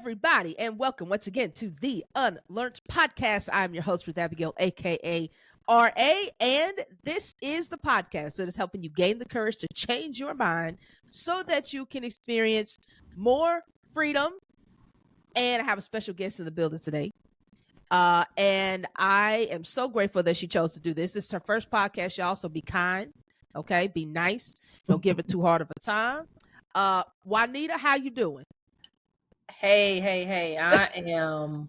everybody, and welcome once again to the UnLearnT podcast. I'm your host, Ruth Abigail, aka RA, and this is the podcast that is helping you gain the courage to change your mind so that you can experience more freedom. And I have a special guest in the building today. And I am so grateful that she chose to do this. This is her first podcast, y'all. So be kind, okay? Be nice. Don't give it too hard of a time. Juanita, how you doing? Hey, I am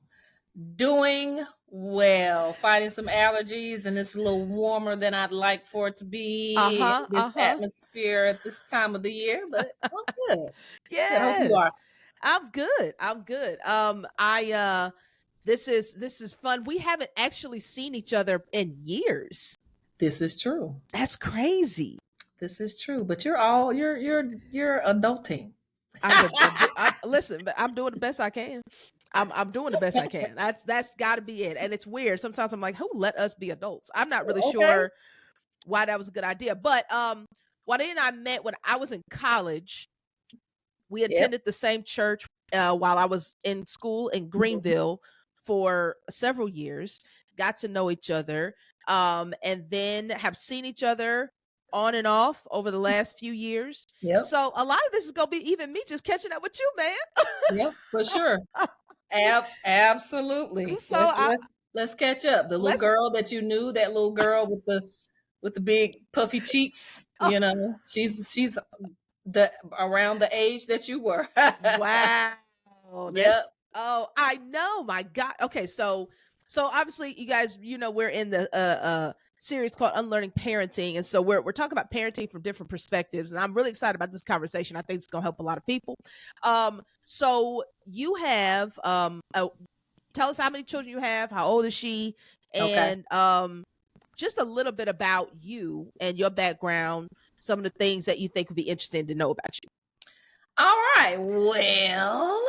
doing well, fighting some allergies, and it's a little warmer than I'd like for it to be in this atmosphere at this time of the year, but I'm good. Yes. I hope you are. I'm good. This is fun. We haven't actually seen each other in years. This is true. That's crazy. This is true, but you're adulting. Listen, but I'm doing the best I can. I'm doing the best I can. That's got to be it. And it's weird. Sometimes I'm like, who let us be adults? I'm not really sure why that was a good idea. But Juanita and I met when I was in college. We attended the same church while I was in school in Greenville for several years. Got to know each other, and then have seen each other on and off over the last few years. Yep. So a lot of this is gonna be even me just catching up with you, man. Yep, for sure. Absolutely. So let's catch up. The little girl that you knew, that little girl with the big puffy cheeks, you know, she's around the age that you were. Wow. Yep. Oh, I know. My God. Okay, so obviously you guys, you know, we're in the series called UnLearning Parenting, and so we're talking about parenting from different perspectives, and I'm really excited about this conversation. I think it's gonna help a lot of people. So you have tell us how many children you have, how old is she, and just a little bit about you and your background, some of the things that you think would be interesting to know about you. All right. Well,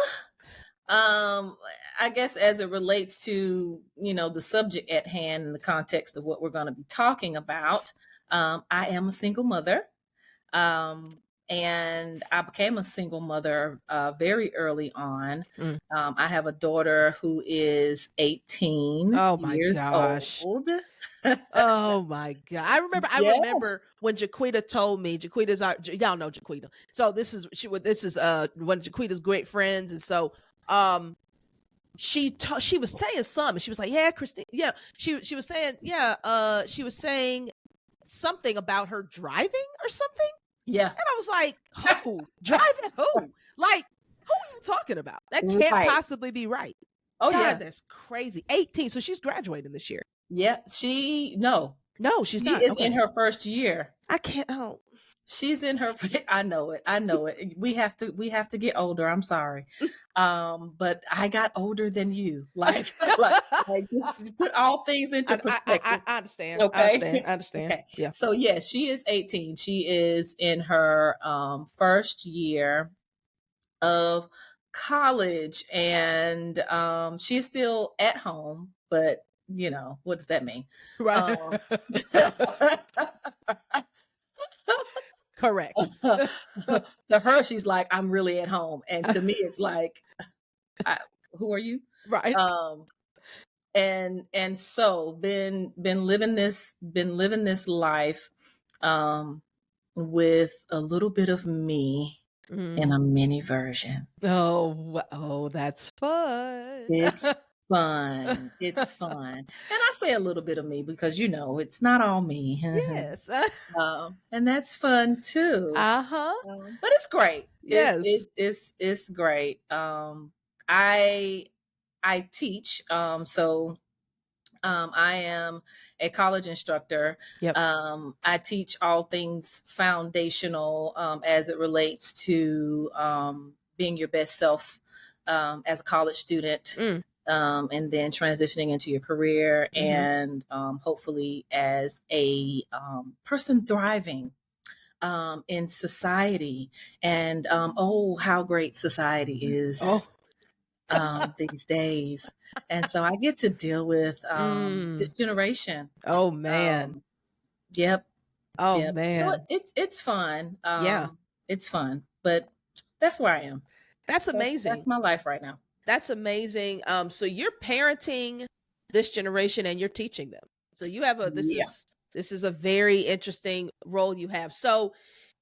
I guess as it relates to, you know, the subject at hand in the context of what we're going to be talking about, I am a single mother. And I became a single mother very early on. I have a daughter who is 18 years old. Oh my God. I remember when Jaquita told me, y'all know Jaquita. So this is one of Jaquita's great friends. And so she was saying something. She was like, yeah, Christine. Yeah. She was saying, she was saying something about her driving or something. Yeah. And I was like, who? Driving who? Like, who are you talking about? That can't possibly be right. Oh, God, yeah. That's crazy. 18. So she's graduating this year. Yeah. No, she's not. She is in her first year. I can't. Oh. She's in her. I know it. We have to get older. I'm sorry. But I got older than you. Like just put all things into perspective. I understand. Okay. I understand. Okay. Yeah. So yeah, she is 18. She is in her first year of college, and she's still at home, but you know, what does that mean? Right. Correct. To her, she's like, I'm really at home. And to me, it's like, who are you? Right. And so been living this life with a little bit of me in a mini version. Oh, that's fun. It's fun. It's fun. And I say a little bit of me because, you know, it's not all me. Yes. And that's fun too. But it's great. Yes. It's great. I teach. So I am a college instructor. Yep. I teach all things foundational as it relates to being your best self as a college student. And then transitioning into your career and hopefully as a person thriving in society. And how great society is these days. And so I get to deal with this generation. Oh, man. Yep. Oh, man. So it's fun. Yeah. It's fun. But that's where I am. That's amazing. That's my life right now. That's amazing. So you're parenting this generation and you're teaching them. So you have Yeah. this is a very interesting role you have. So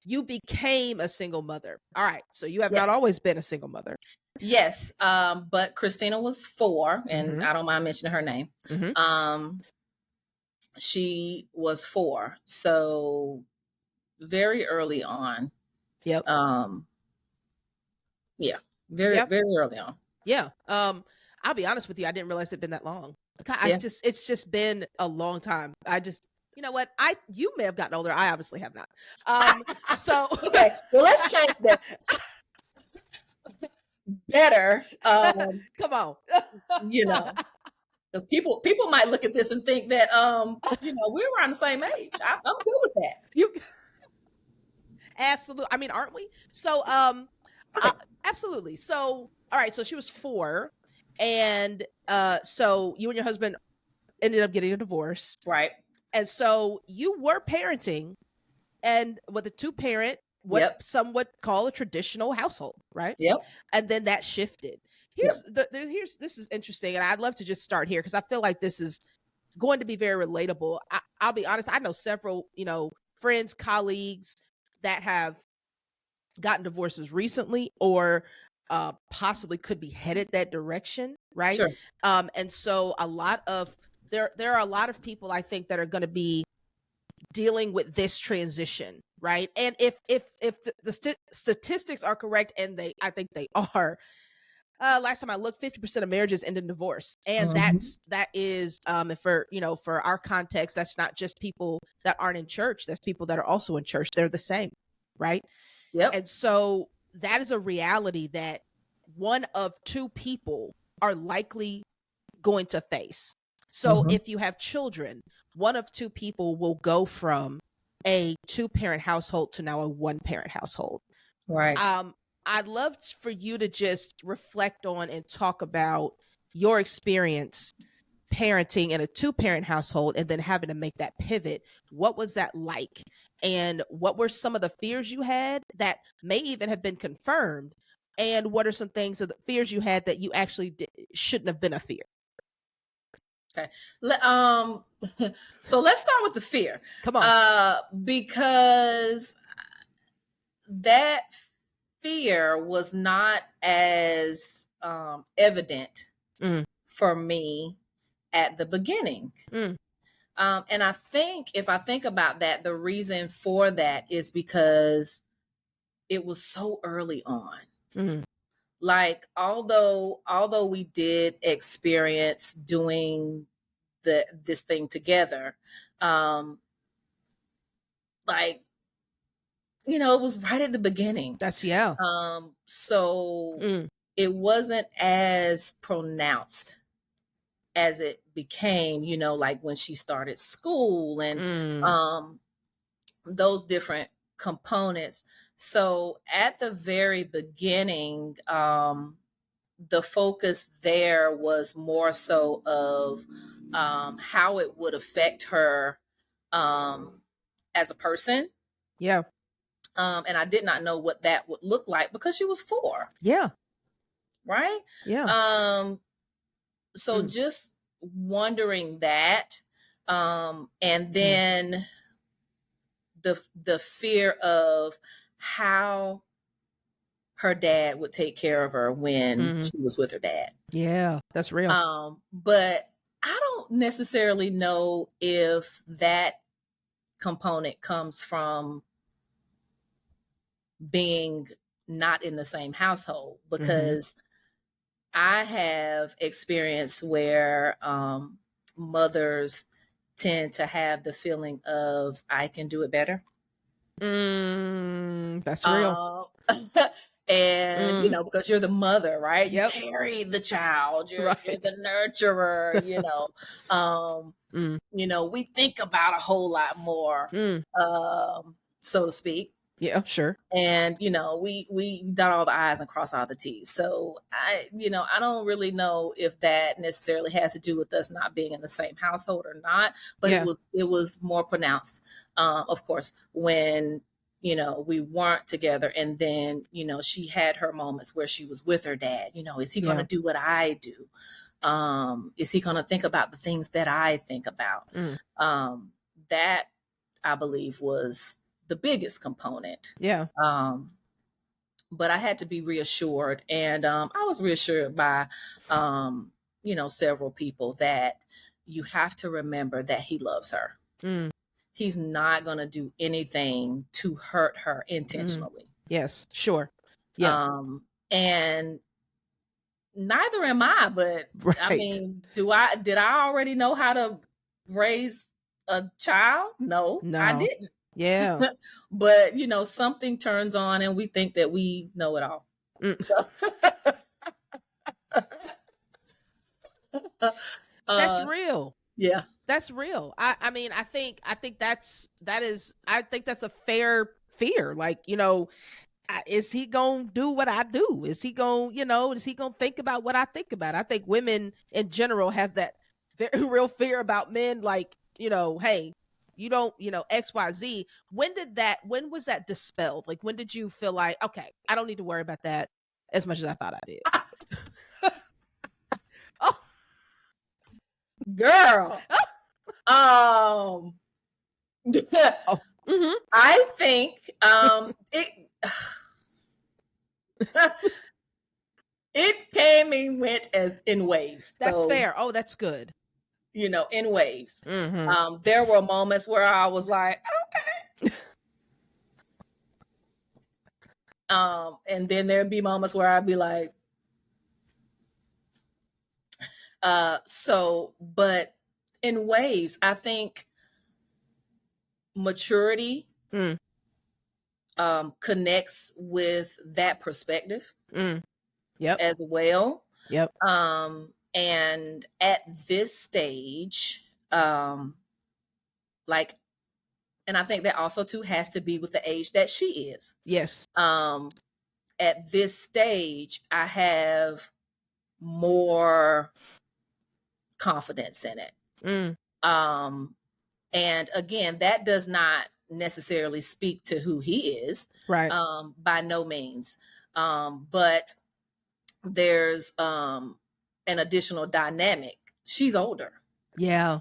you became a single mother. All right. So you have not Yes. always been a single mother. Yes. But Christina was 4, and Mm-hmm. I don't mind mentioning her name. Mm-hmm. Um, she was 4. So very early on. Yep. Um, yeah, very, Yep. very early on. Yeah. I'll be honest with you. I didn't realize it'd been that long. Yeah. It's just been a long time. You know what? You may have gotten older. I obviously have not. So Okay. Well, let's change that. Better. come on. You know, because people might look at this and think that we're around the same age. I'm good with that. You absolutely. I mean, aren't we? So Right. absolutely. So all right. So she was 4, and so you and your husband ended up getting a divorce, Right. and so you were parenting and with a 2-parent, what Yep. some would call a traditional household, right? Yep. And then that shifted. Yep. Here's this is interesting, and I'd love to just start here because I feel like this is going to be very relatable. I'll be honest, I know several, friends, colleagues that have gotten divorces recently or possibly could be headed that direction, right? Sure. And so there are a lot of people I think that are going to be dealing with this transition, right? And if the statistics are correct, and I think they are, last time I looked, 50% of marriages end in divorce, and Mm-hmm. that is and for for our context, that's not just people that aren't in church, that's people that are also in church. They're the same, right? Yep. And so that is a reality that one of 2 people are likely going to face. So Mm-hmm. if you have children, one of 2 people will go from a 2-parent household to now a 1-parent household. Right. I'd love for you to just reflect on and talk about your experience parenting in a 2-parent household and then having to make that pivot. What was that like? And what were some of the fears you had that may even have been confirmed? And what are some things of the fears you had that you actually shouldn't have been a fear? Okay. So let's start with the fear. Come on. Because that fear was not as evident Mm, for me at the beginning. mm, And I think if I think about that, the reason for that is because it was so early on. mm. Like although we did experience doing this thing together, um, like it was right at the beginning. That's yeah. So Mm, it wasn't as pronounced as it became, like when she started school and mm. um those different components. So at the very beginning, the focus there was more so of how it would affect her um, as a person. Yeah. And I did not know what that would look like because she was 4, Yeah. right? Yeah. Um, so Mm, just wondering that. And mm, then the fear of how her dad would take care of her when mhm. she was with her dad. Yeah. That's real. But I don't necessarily know if that component comes from being not in the same household, Mhm. because I have experience where mothers tend to have the feeling of I can do it better. That's real. Um, and Mm. because you're the mother, right? You Yep. carry the child. You're Right. the nurturer. Mm, We think about a whole lot more, mm. so to speak. Yeah, sure. And we dot all the I's and cross all the T's. So I don't really know if that necessarily has to do with us not being in the same household or not, but Yeah. it was more pronounced, of course, when we weren't together. And then, she had her moments where she was with her dad. Is he going to do what I do? Is he going to think about the things that I think about? That, I believe, was the biggest component. Yeah. But I had to be reassured. And I was reassured by, several people that you have to remember that he loves her. He's not going to do anything to hurt her intentionally. Yes, sure. Yeah. And neither am I, but Right. I mean, did I already know how to raise a child? No. I didn't. Yeah. But, something turns on and we think that we know it all. That's real. Yeah. That's real. I mean, I think that's a fair fear. Like, is he gonna do what I do? Is he gonna think about what I think about? I think women in general have that very real fear about men. Like, hey, you don't, XYZ. When was that dispelled? Like, when did you feel like, okay, I don't need to worry about that as much as I thought I did? Oh, girl. I think it came and went in waves. That's fair. Oh, that's good. In waves. There were moments where I was like, okay. And then there'd be moments where I'd be like, but in waves, I think maturity connects with that perspective as well. Yep. And at this stage, and I think that also too has to be with the age that she is. Yes. At this stage, I have more confidence in it. And again, that does not necessarily speak to who he is, right? By no means. But there's an additional dynamic. She's older. Yeah.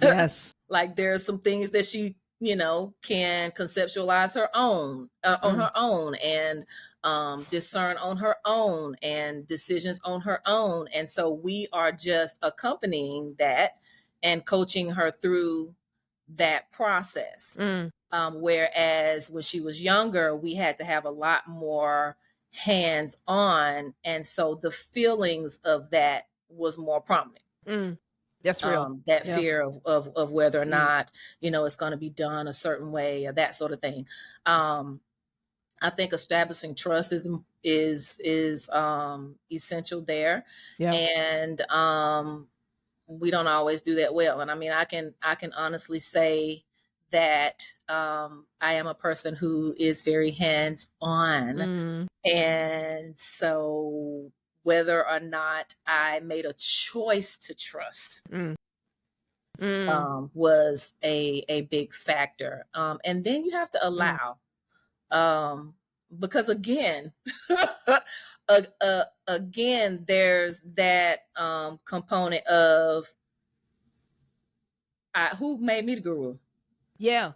Yes. Like there's some things that she, can conceptualize her own on her own, and discern on her own, and decisions on her own. And so we are just accompanying that and coaching her through that process. Whereas when she was younger, we had to have a lot more hands-on, and so the feelings of that was more prominent. That's real. That fear of whether or not, it's going to be done a certain way, or that sort of thing. I think establishing trust is essential there. And we don't always do that well. And I mean, I can honestly say that I am a person who is very hands-on. And so whether or not I made a choice to trust was a big factor. And then you have to allow, because again, again, there's that component of who made me the guru. Yeah.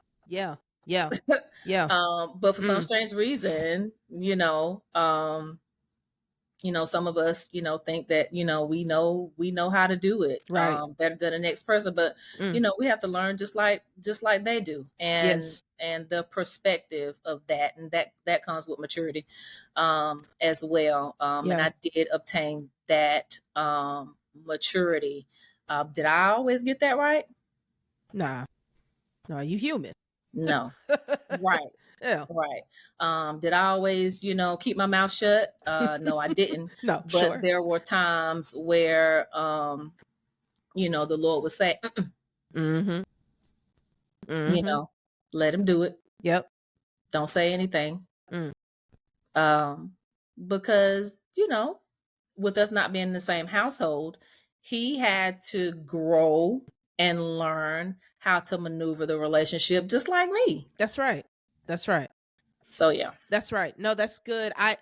But for some strange reason, some of us, think that, we know how to do it better than the next person. But, we have to learn just like they do. And, and the perspective of that, and that comes with maturity, as well. And I did obtain that, maturity. Did I always get that right? Nah, you human. No. Right. Yeah. Right. Did I always, keep my mouth shut? No, I didn't. No, but there were times where, the Lord would say, let him do it. Yep. Don't say anything. Because, with us not being in the same household, he had to grow and learn how to maneuver the relationship just like me. That's right. So yeah. That's right. No, that's good. I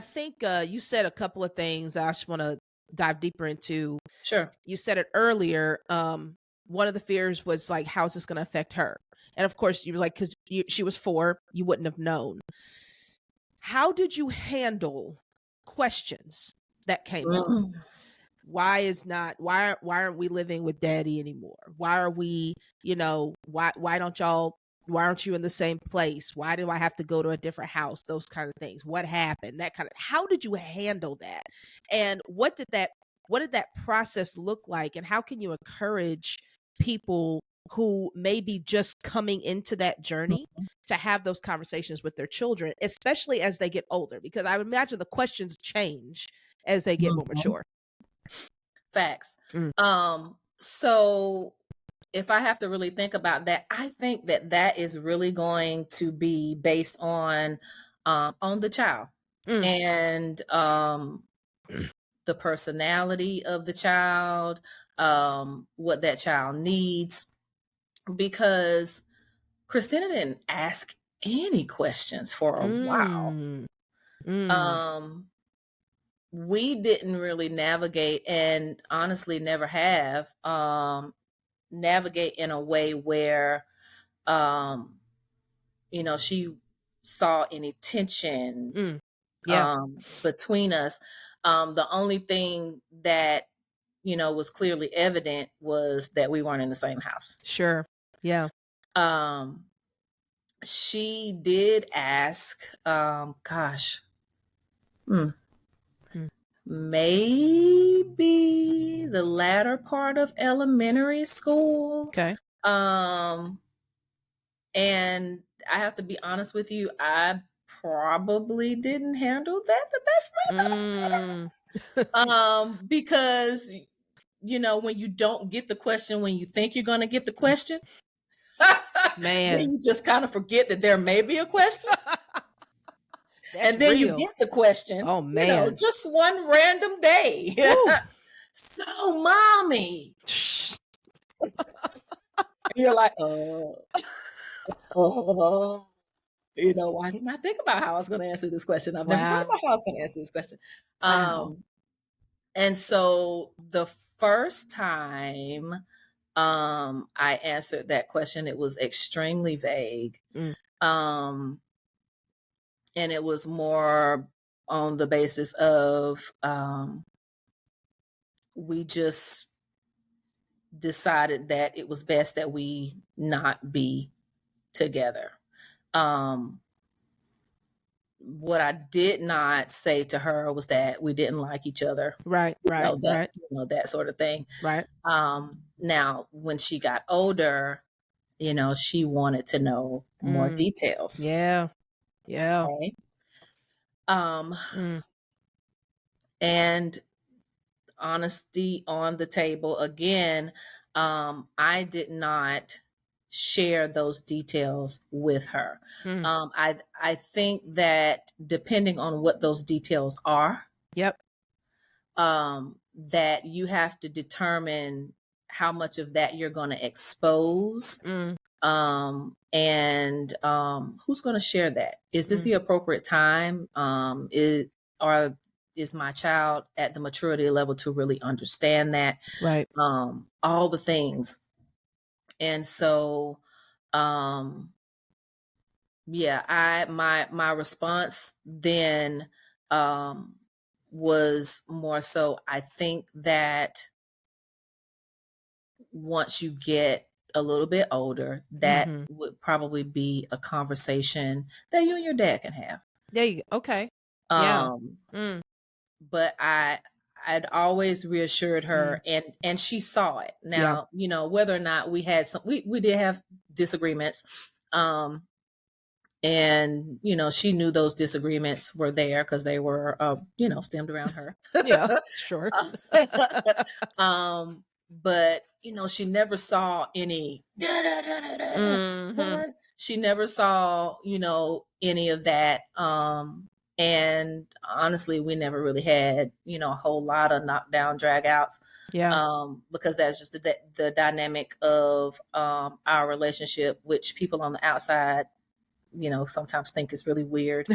think you said a couple of things I just want to dive deeper into. Sure. You said it earlier. One of the fears was like, how's this going to affect her? And of course, you were like, because she was 4, you wouldn't have known. How did you handle questions that came up? Mm. Why aren't we living with daddy anymore? Why are we, why aren't you in the same place? Why do I have to go to a different house? Those kind of things. What happened? How did you handle that? And what did that process look like? And how can you encourage people who may be just coming into that journey to have those conversations with their children, especially as they get older? Because I would imagine the questions change as they get more mature. Facts. So if I have to really think about that, I think that is really going to be based on the child and the personality of the child, what that child needs. Because Christina didn't ask any questions for a while. We didn't really navigate, and honestly never have navigate in a way where she saw any tension between us. The only thing that was clearly evident was that we weren't in the same house. Sure. Yeah. She did ask, maybe the latter part of elementary school. Okay. And I have to be honest with you, I probably didn't handle that the best way. Because when you don't get the question when you think you're going to get the question, man, then you just kind of forget that there may be a question. and then you get the question. Oh man, just one random day. So, mommy, you're like, why didn't I think about how I was going to answer this question? I've never thought about how I was going to answer this question. And so the first time I answered that question, it was extremely vague. And it was more on the basis of we just decided that it was best that we not be together. What I did not say to her was that we didn't like each other. Right. That sort of thing. Right. Now, when she got older, she wanted to know more details. Yeah. Okay. And honesty on the table again, I did not share those details with her. I think that depending on what those details are, that you have to determine how much of that you're going to expose, and who's going to share that. Is this the appropriate time? Is my child at the maturity level to really understand that? Right. All the things. And so, my response then was more so, I think that once you get a little bit older, that would probably be a conversation that you and your dad can have. There you go. Okay. But I'd always reassured her, and she saw it. Now, whether or not we had we did have disagreements, and she knew those disagreements were there because they were stemmed around her. Yeah, sure. But she never saw any she never saw any of that, and honestly we never really had a whole lot of knockdown drag outs, because that's just the dynamic of our relationship, which people on the outside sometimes think is really weird.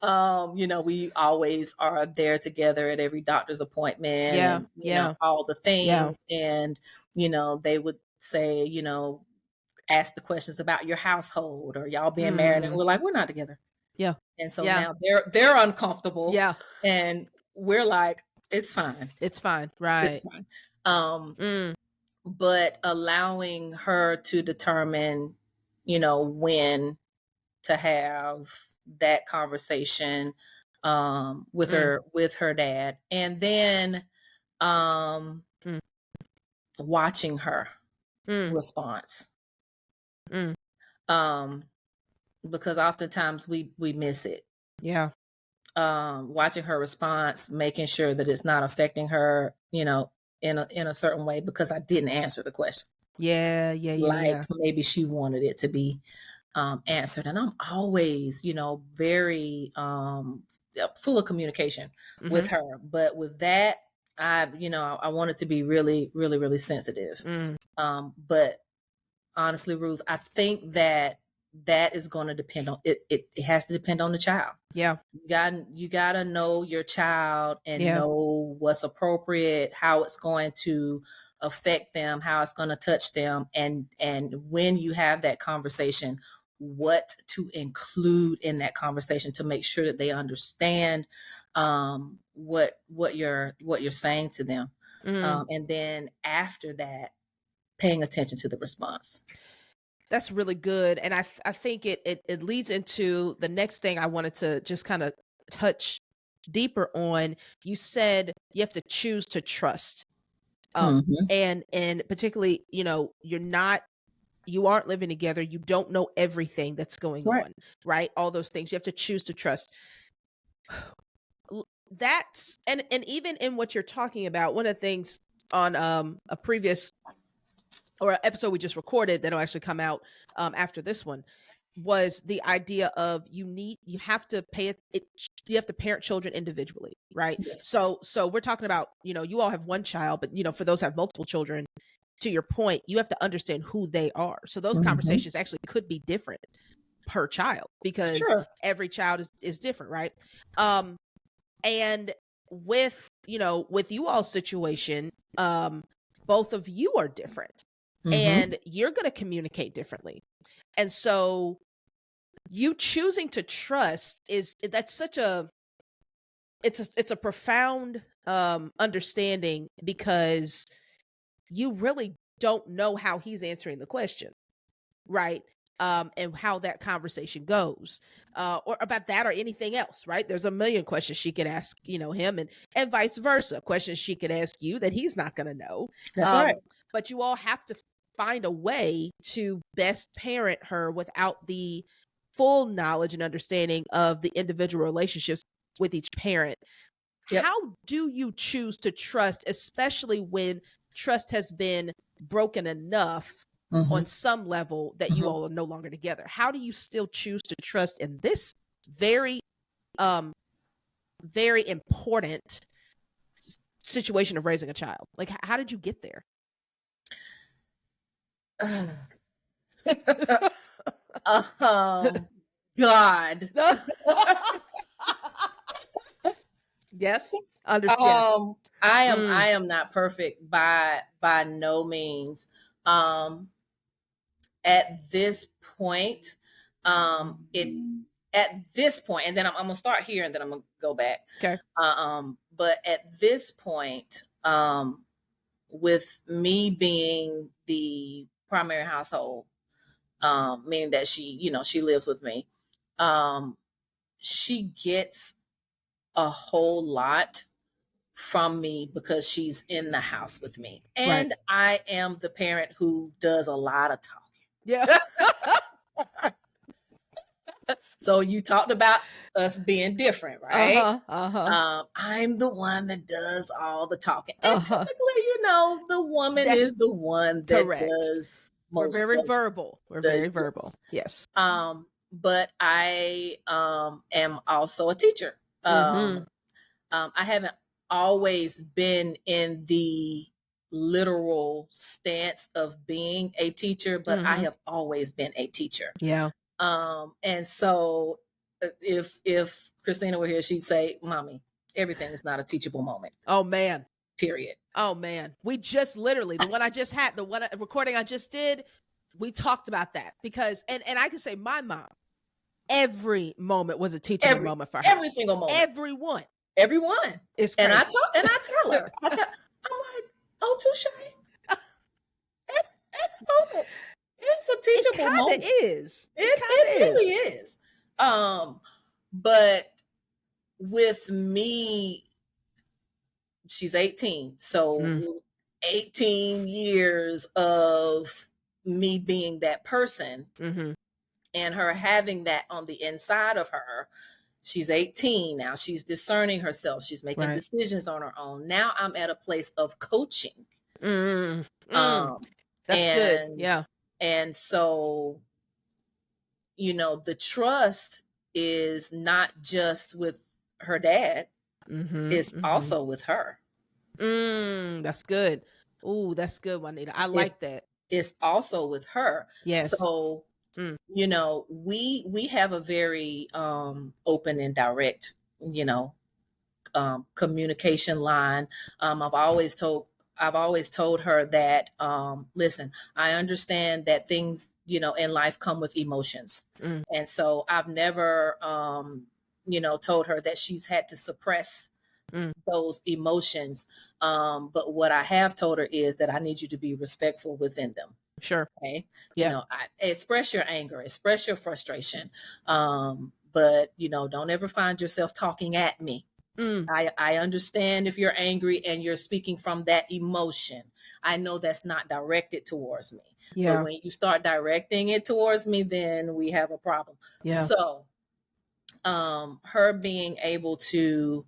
We always are there together at every doctor's appointment and, all the things. And, they would say, ask the questions about your household or y'all being married. And we're like, we're not together. Yeah. And so now they're uncomfortable. Yeah. And we're like, it's fine. It's fine. Right. It's fine. But allowing her to determine, when to have that conversation with her dad, and then watching her response. Because oftentimes we miss it. Yeah. Watching her response, making sure that it's not affecting her, in a certain way, because I didn't answer the question. Yeah. Like maybe she wanted it to be answered. And I'm always, very full of communication with her. But with that, I want it to be really, really, really sensitive. But honestly, Ruth, I think that is going to depend on it. It has to depend on the child. Yeah. You gotta know your child and know what's appropriate, how it's going to affect them, how it's going to touch them, and when you have that conversation, what to include in that conversation to make sure that they understand what you're saying to them, and then after that, paying attention to the response. That's really good. And I think it leads into the next thing I wanted to just kind of touch deeper on. You said you have to choose to trust. And particularly, you aren't living together. You don't know everything that's going on, right? All those things. You have to choose to trust. That's, and even in what you're talking about, one of the things on a previous or an episode we just recorded that'll actually come out after this one was the idea of you have to parent children individually, right? Yes. So we're talking about, you all have one child, but for those who have multiple children, to your point, you have to understand who they are. So those conversations actually could be different per child because every child is different, right? And with you all's situation, both of you are different. And you're going to communicate differently. And so you choosing to trust that's such it's a profound understanding, because you really don't know how he's answering the question, right? And how that conversation goes, or about that or anything else, right? There's a million questions she could ask, him, and vice versa, questions she could ask you that he's not going to know. That's right. But you all have to find a way to best parent her without the full knowledge and understanding of the individual relationships with each parent. How do you choose to trust, especially when trust has been broken enough on some level that you all are no longer together? How do you still choose to trust in this very, very important situation of raising a child? Like, how did you get there? God. Yes. I am not perfect by no means. At this point, and then I'm gonna start here and then I'm gonna go back. Okay. But at this point, with me being the primary household, meaning that she lives with me, she gets a whole lot from me because she's in the house with me. And I am the parent who does a lot of talking. Yeah. So you talked about us being different, right? I'm the one that does all the talking. And typically, the woman is the one that does most. We're very verbal. We're very verbal. Yes. But I am also a teacher. I haven't always been in the literal stance of being a teacher, but I have always been a teacher. Yeah. And so if Christina were here, she'd say, "Mommy, everything is not a teachable moment." Oh man. Period. Oh man. We just literally, the one I just had, the one recording I just did, we talked about that because, and I can say my mom, every moment was a teachable moment for her. Every single moment. Everyone. It's crazy. And I tell her, I'm like, oh, touche. Every moment. It's a teachable moment. It really is. But with me, she's 18. So 18 years of me being that person and her having that on the inside of her. She's 18 now. She's discerning herself. She's making decisions on her own. Now I'm at a place of coaching. That's good. Yeah. And so, the trust is not just with her dad. It's also with her. That's good. Ooh, that's good, Juanita. I like that. It's also with her. Yes. So, we have a very open and direct, communication line. I've always told her that, listen, I understand that things, in life come with emotions. And so I've never, told her that she's had to suppress those emotions. But what I have told her is that I need you to be respectful within them. Sure. Okay. Yeah. Express your anger, express your frustration. But don't ever find yourself talking at me. I understand if you're angry and you're speaking from that emotion. I know that's not directed towards me. Yeah. But when you start directing it towards me, then we have a problem. Yeah. So her being able to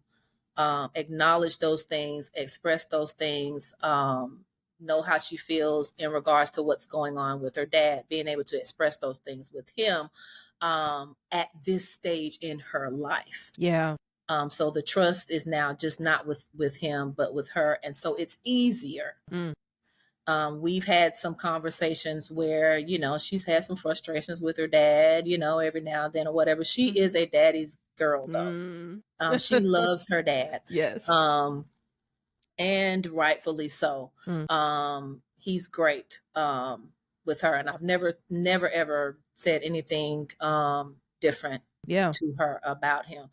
acknowledge those things, express those things, know how she feels in regards to what's going on with her dad, being able to express those things with him at this stage in her life. Yeah. So the trust is now just not with him, but with her. And so it's easier. We've had some conversations where, she's had some frustrations with her dad, every now and then or whatever. She is a daddy's girl, though. She loves her dad. Yes. And rightfully so. He's great with her. And I've never, ever said anything different to her about him.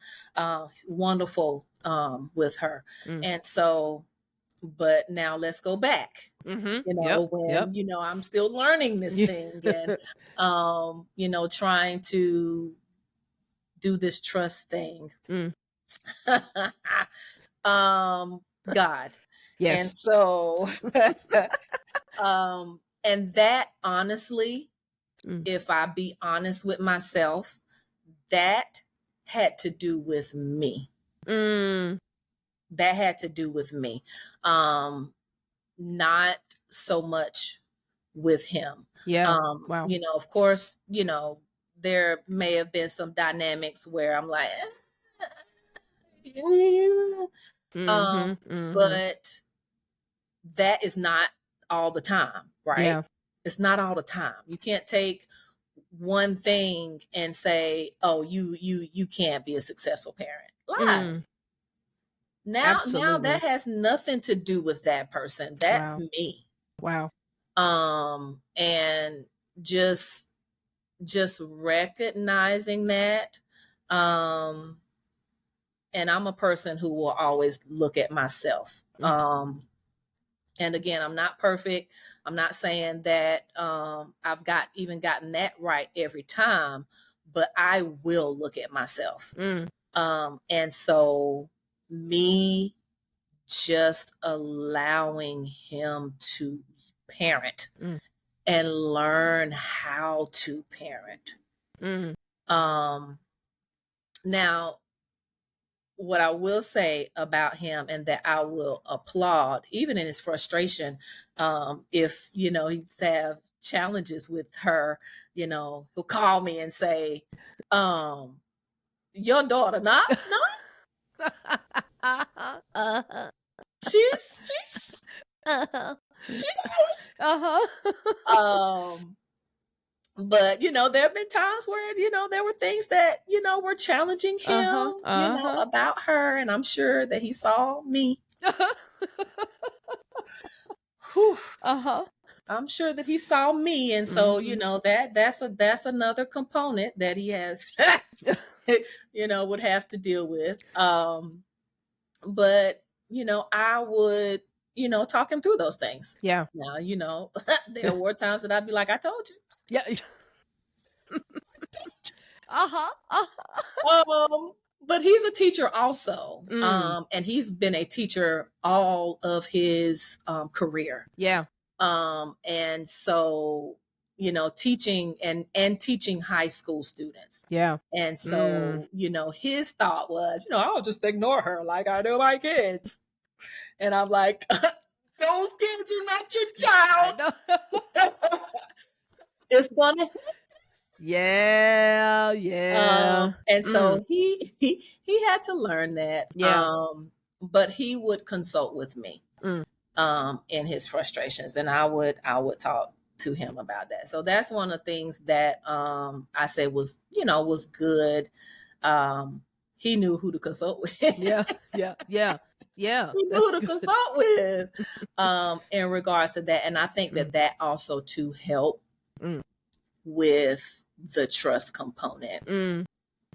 Wonderful with her. And so, but now let's go back. When I'm still learning this thing and trying to do this trust thing. God. Yes. And so and that honestly, if I be honest with myself, that had to do with me. That had to do with me. Not so much with him. Yeah. Wow. Of course, there may have been some dynamics where I'm like, but that is not all the time, right? Yeah. It's not all the time. You can't take one thing and say, oh, you can't be a successful parent. Lies. Now that has nothing to do with that person. That's me. Wow. And just recognizing that. And I'm a person who will always look at myself. And again, I'm not perfect. I'm not saying that I've gotten that right every time, but I will look at myself. And so me just allowing him to parent and learn how to parent. Now, what I will say about him and that I will applaud, even in his frustration, if, he's have challenges with her, he'll call me and say, your daughter, not, she's ours. But But, there have been times where, there were things that, were challenging him, about her. And I'm sure that he saw me. Whew. I'm sure that he saw me. And so, that's another component that he has, would have to deal with. But, I would, talk him through those things. Yeah. Now, there were times that I'd be like, I told you. Yeah. But he's a teacher also. Mm. And he's been a teacher all of his career. Yeah. And so, teaching and teaching high school students. Yeah. And so, his thought was, I'll just ignore her like I do my kids. And I'm like, those kids are not your child. It's gonna Yeah. and so he had to learn that. Yeah. But he would consult with me in his frustrations, and I would talk to him about that. So that's one of the things that I say was good. He knew who to consult with. Yeah. He knew who to consult with in regards to that. And I think that also to help with the trust component.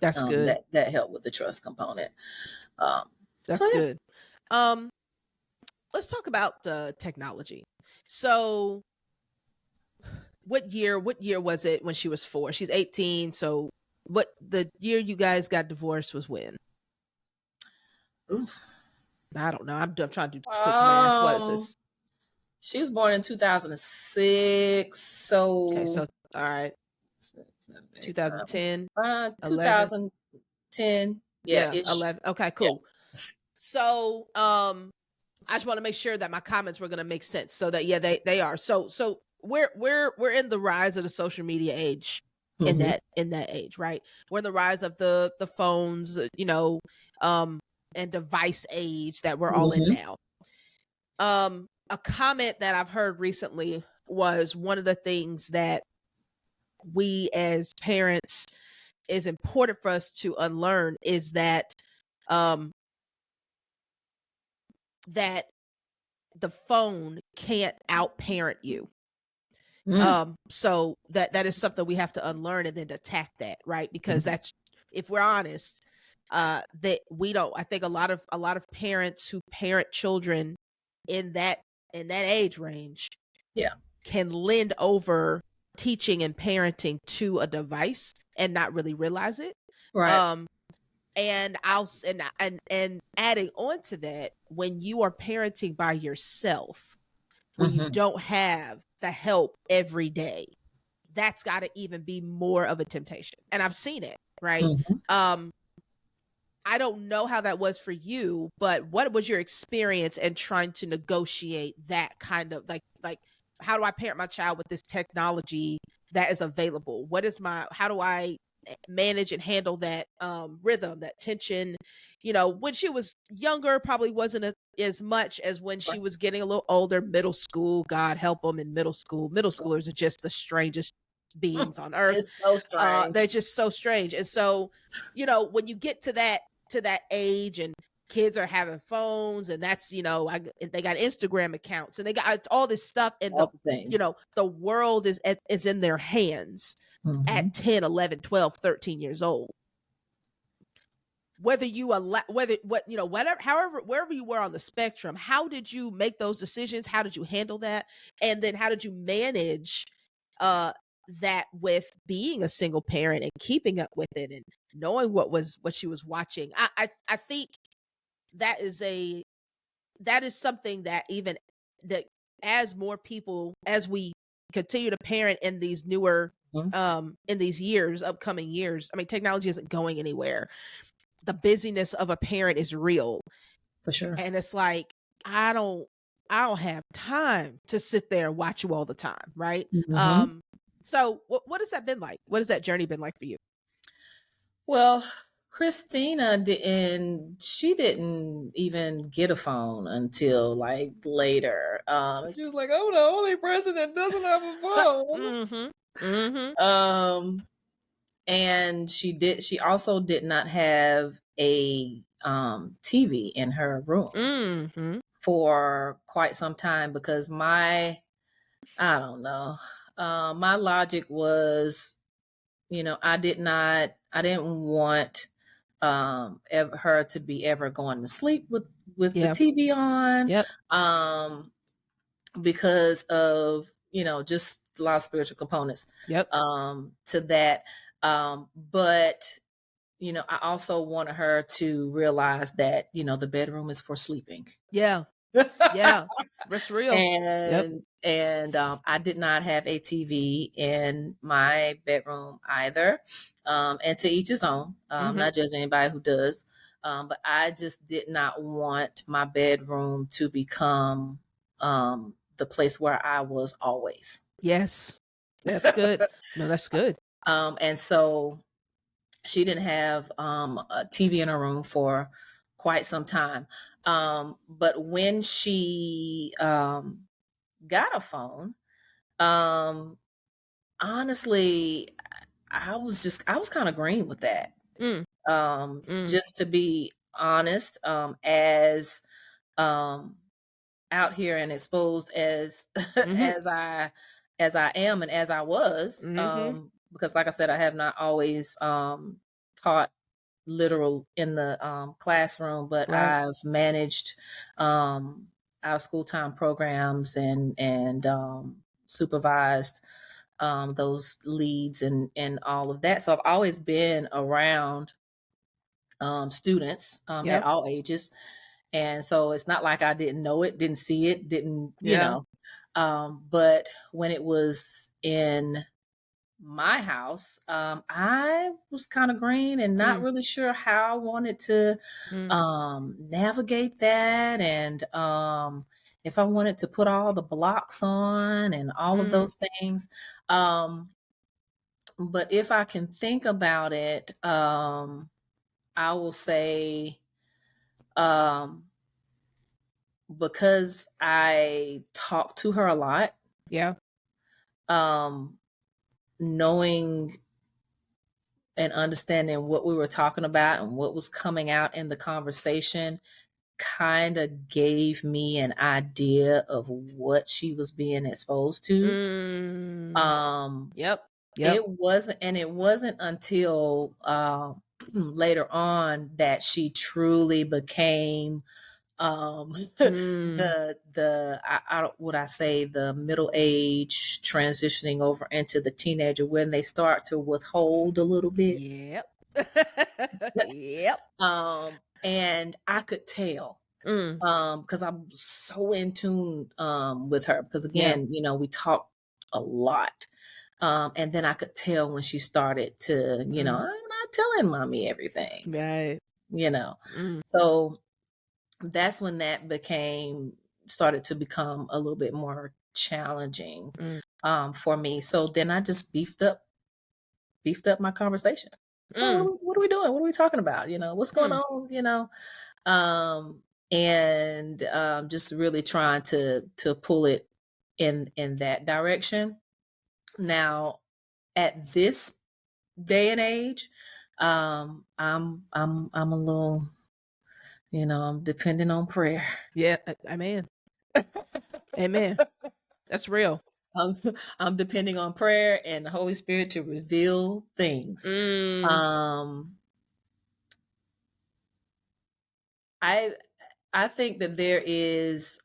That's good. That helped with the trust component. That's good. Let's talk about technology. So what year was it when she was 4? She's 18. So what the year you guys got divorced was when? Oof. I don't know. I'm trying to do quick math. What is this? She was born in 2006. So okay, so all right. 2010. 2010. Yeah, 11. Okay, cool. Yeah. So I just want to make sure that my comments were going to make sense. So that they are. So we're in the rise of the social media age. In that age, right? We're in the rise of the phones, and device age that we're all in now. A comment that I've heard recently was one of the things that we as parents is important for us to unlearn is that that the phone can't out-parent you. So that is something we have to unlearn and then attack that, right? Because that's, if we're honest, that we don't. I think a lot of parents who parent children in that age range, can lend over teaching and parenting to a device and not really realize it, right? And and adding on to that, when you are parenting by yourself, when you don't have the help every day, that's got to even be more of a temptation. And I've seen it, right? I don't know how that was for you, but what was your experience in trying to negotiate that kind of like how do I parent my child with this technology that is available? How do I manage and handle that rhythm, that tension? When she was younger, probably wasn't as much as when she was getting a little older, middle school. God help them in middle school. Middle schoolers are just the strangest beings on earth. It's so strange. They're just so strange. And so, when you get to that age and kids are having phones, and that's, they got Instagram accounts and they got all this stuff, and the world is in their hands at 10, 11, 12, 13 years old. Whether you wherever you were on the spectrum, how did you make those decisions? How did you handle that? And then how did you manage that with being a single parent and keeping up with it and knowing what she was watching? I think that is something that even that as more people, as we continue to parent in these newer in these upcoming years, I mean, technology isn't going anywhere. The busyness of a parent is real, for sure, and it's like I don't have time to sit there and watch you all the time, right? So what has that been like? What has that journey been like for you? Well, Christina didn't even get a phone until like later. She was like, "Oh, the only person that doesn't have a phone." Mm-hmm. And she also did not have a TV in her room Mm-hmm. for quite some time because I don't know, my logic was, I didn't want her to be ever going to sleep with the Yeah. TV on, Yep. because of, just a lot of spiritual components Yep. to that. But I also wanted her to realize that, the bedroom is for sleeping. Yeah. Yeah. That's real. Yep. And I did not have a TV in my bedroom either. And to each his own. Mm-hmm. Not judging anybody who does. But I just did not want my bedroom to become the place where I was always. Yes. That's good. No, that's good. And so she didn't have a TV in her room for quite some time. But when she got a phone, um, honestly, I was kind of green with that. Mm. Mm. Just to be honest, as um, out here and exposed as Mm-hmm. as I am and as I was, Mm-hmm. because like I said, I have not always taught literal in the classroom, but Right. I've managed out of school time programs and supervised those leads and all of that. So I've always been around students at Yep. all ages. And so it's not like I didn't know it, didn't see it, didn't, Yeah. but when it was in my house, I was kind of green and not Mm. really sure how I wanted to Mm. navigate that, and if I wanted to put all the blocks on and all of Mm. those things. But if I can think about it, I will say, um, because I talk to her a lot, Yeah. um, knowing and understanding what we were talking about and what was coming out in the conversation kind of gave me an idea of what she was being exposed to. Mm. Um, Yep. Yep. it wasn't until later on that she truly became Mm. I don't, would I say the middle age transitioning over into the teenager when they start to withhold a little bit. Yep. Yep. And I could tell, Mm. because I'm so in tune with her, because Yeah. again, we talk a lot. And then I could tell when she started to, I'm Mm. not telling mommy everything, Right. you know. Mm. So that's when that started to become a little bit more challenging Mm. for me. So then I just beefed up my conversation. So Mm. what are we doing? What are we talking about? What's going Mm. on? Um, and just really trying to pull it in that direction. Now, at this day and age, I'm a little, I'm depending on prayer. Yeah. Amen. Amen. That's real. I'm, I'm depending on prayer and the Holy Spirit to reveal things. Mm. Um, I I think that there is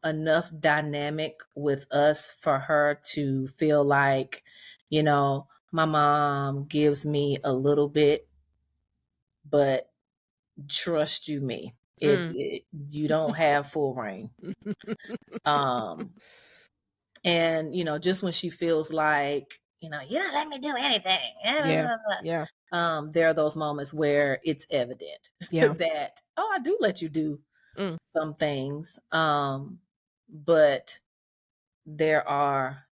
enough dynamic with us for her to feel like, my mom gives me a little bit, but trust you me, Mm. you don't have full reign. Um, and just when she feels like, you don't let me do anything. Yeah. Yeah. There are those moments where it's evident Yeah. that, oh, I do let you do Mm. some things. But there are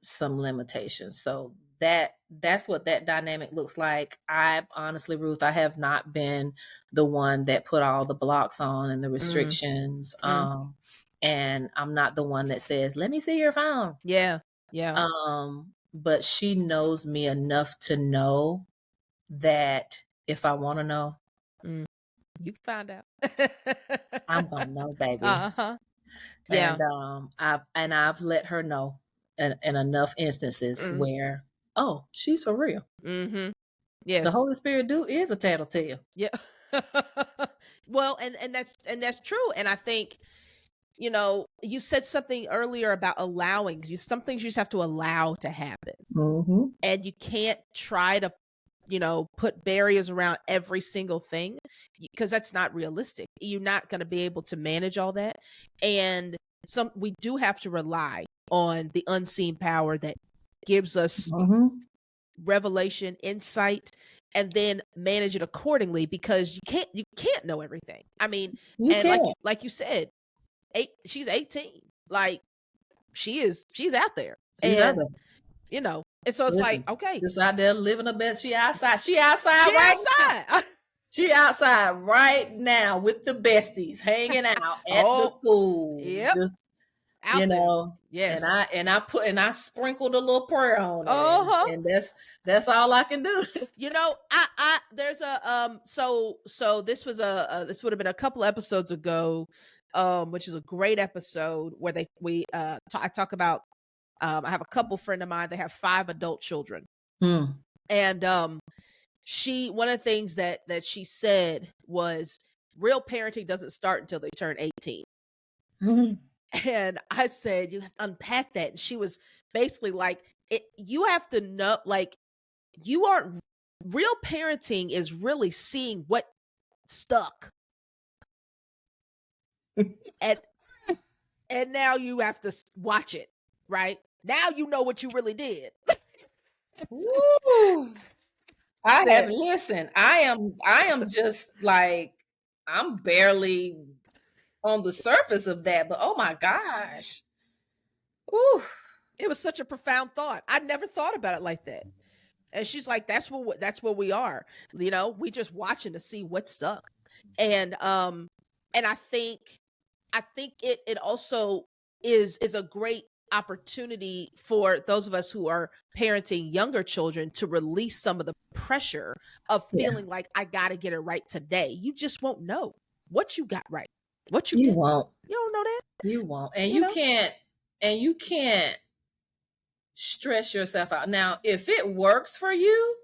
some limitations. So that's what that dynamic looks like. I honestly, Ruth, I have not been the one that put all the blocks on and the Mm. restrictions. Mm. And I'm not the one that says, let me see your phone. Yeah. Yeah. but she knows me enough to know that if I want to know, Mm. You can find out. I'm gonna know, baby. Uh-huh. Yeah. And I've let her know in enough instances Mm. where, oh, she's for real. Mm-hmm. The Yes. Holy Spirit is a tattletale. Yeah. Well, and that's true. And I think, you said something earlier about allowing. Some things you just have to allow to happen. Mm-hmm. And you can't try to, put barriers around every single thing, because that's not realistic. You're not going to be able to manage all that. And we do have to rely on the unseen power that gives us Mm-hmm. revelation, insight, and then manage it accordingly, because you can't know everything. I mean, You and can't. like you said, she's 18. Like, she's out there. She's out And there. and so it's like, Listen, okay, just out there living her best. She outside. She outside she right now. outside. She outside right now with the besties, hanging out at the Oh, school. yep, Just out there. and Yes. I sprinkled a little prayer on it, Uh-huh. and that's all I can do. I there's a so this was this would have been a couple episodes ago, which is a great episode where I talk about, I have a couple friend of mine. They have 5 adult children. And one of the things that she said was, real parenting doesn't start until they turn 18. And I said, you have to unpack that. And she was basically like, you have to know, like, you aren't real parenting is really seeing what stuck. and now you have to watch it, right? Now you know what you really did. Woo. I Said, listen. I am just like, I'm barely on the surface of that, but oh my gosh. Ooh. it was such a profound thought. I never thought about it like that. And she's like, that's where we are. We just watching to see what stuck. And I think it also is a great opportunity for those of us who are parenting younger children to release some of the pressure of feeling like, I got to get it right today. You just won't know what you got right, what you You didn't. won't. You don't know that. You won't. And you can't stress yourself out. Now, if it works for you,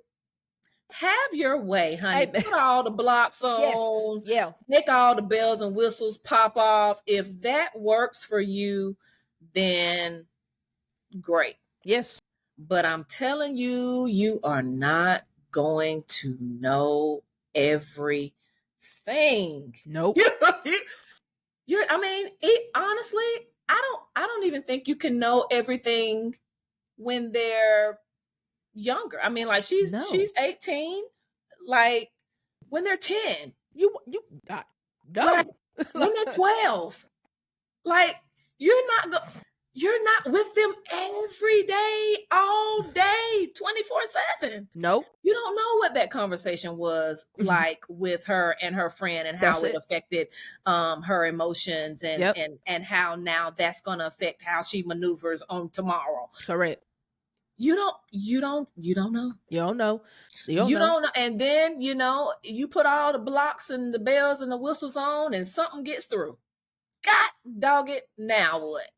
have your way, honey. Hey, Put all the blocks yes, on. yeah, Make all the bells and whistles pop off. If that works for you, then great. yes. But I'm telling you, you are not going to know everything. Nope. Honestly, I don't even think you can know everything when they're younger. I mean, like she's 18, like when they're 10. You no. Like when they're 12. Like you're not with them every day, all day, 24/7. Nope. You don't know what that conversation was like with her and her friend, and how it affected her emotions, and how now that's going to affect how she maneuvers on tomorrow. Correct. You don't know. You don't know. You don't know. And then, you put all the blocks and the bells and the whistles on, and something gets through. God dog it. Now what?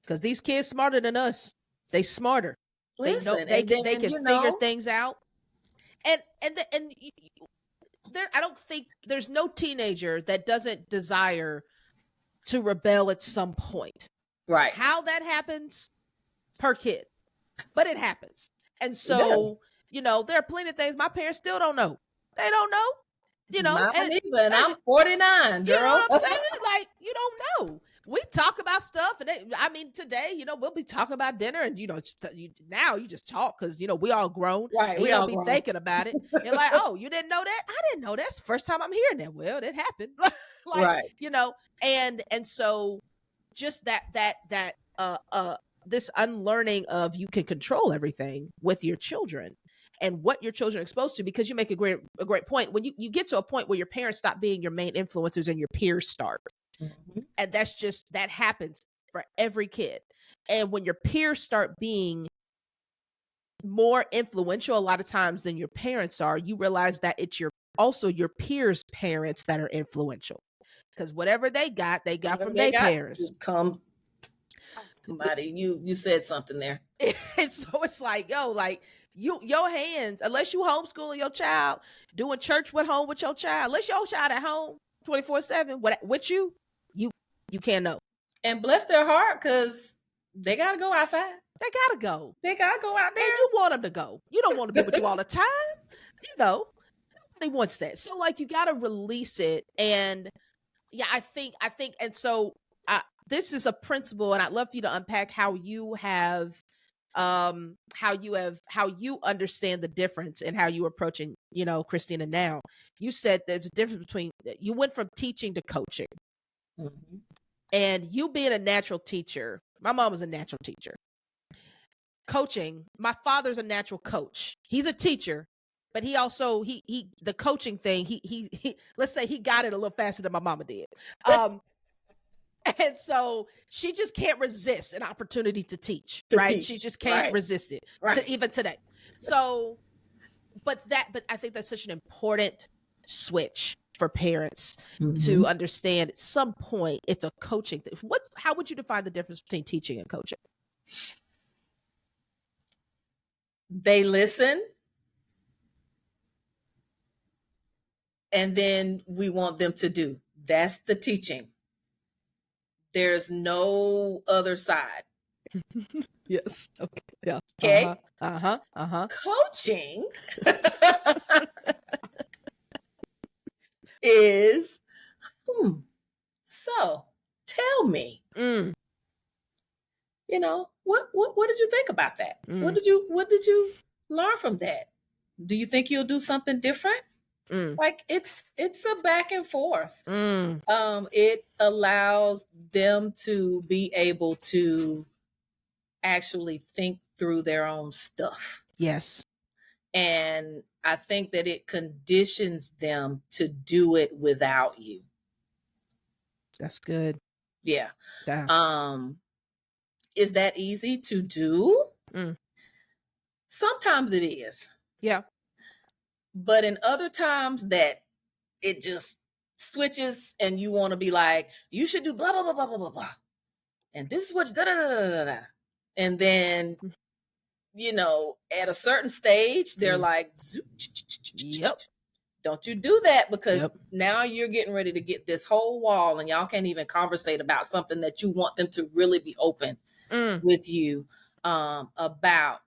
Because these kids smarter than us. They smarter. Listen, they can figure things out. And I don't think there's no teenager that doesn't desire to rebel at some point. Right. How that happens per kid, but it happens. And so, there are plenty of things my parents still don't know. They don't know. And I'm 49, girl. You know what I'm saying? Like, you don't know. We talk about stuff, and today, we'll be talking about dinner, and now you just talk because we all grown, right? We don't be thinking about it. You're like, oh, you didn't know that? I didn't know that's the first time I'm hearing that. Well, it happened, right? And so just this unlearning of you can control everything with your children and what your children are exposed to, because you make a great point. When you get to a point where your parents stop being your main influencers and your peers start. Mm-hmm. And that happens for every kid. And when your peers start being more influential a lot of times than your parents are, you realize that it's also your peers' parents that are influential. Because whatever they got from their parents. Come, somebody, you said something there. And so it's like, yo, like your hands, unless you homeschooling your child, doing church with your child, unless your child at home 24/7 with you can't know. And bless their heart, because they gotta go outside. They gotta go. They gotta go out there. And you want them to go. You don't want to be with you all the time. Nobody wants that. So like you gotta release it. And yeah, I think, and so this is a principle, and I'd love for you to unpack how you understand the difference and how you approaching, Christina now. You said there's a difference between, you went from teaching to coaching. Mm-hmm. And you being a natural teacher, my mom was a natural teacher. Coaching, my father's a natural coach. He's a teacher, but he also, the coaching thing, he let's say he got it a little faster than my mama did. And so she just can't resist an opportunity to teach, right? She just can't resist it, even today. So, but I think that's such an important switch for parents to understand. At some point, it's a coaching thing. How would you define the difference between teaching and coaching? They listen, and then we want them to do. That's the teaching. There's no other side. Yes. Okay. Yeah. Okay. Coaching is, so tell me, what did you think about that? What did you learn from that? Do you think you'll do something different? Like it's a back and forth. It allows them to be able to actually think through their own stuff. Yes. And I think that it conditions them to do it without you. That's good. Yeah. Is that easy to do? Sometimes it is. Yeah. But in other times that it just switches and you want to be like, you should do blah, blah, blah, blah, blah, blah, blah. And this is what you da, da, da, da, da. And then, at a certain stage, they're like, yep. Don't you do that, because now you're getting ready to get this whole wall and y'all can't even conversate about something that you want them to really be open with you about.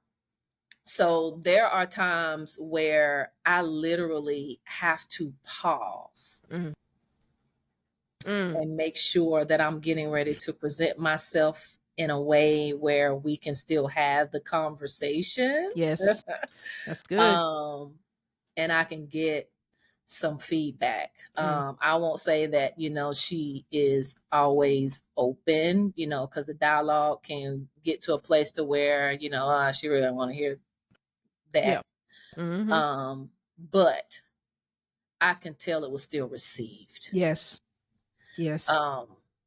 So there are times where I literally have to pause and make sure that I'm getting ready to present myself in a way where we can still have the conversation. Yes, that's good. And I can get some feedback. I won't say that, she is always open, because the dialogue can get to a place to where, she really don't want to hear that. Yeah. But I can tell it was still received. Yes.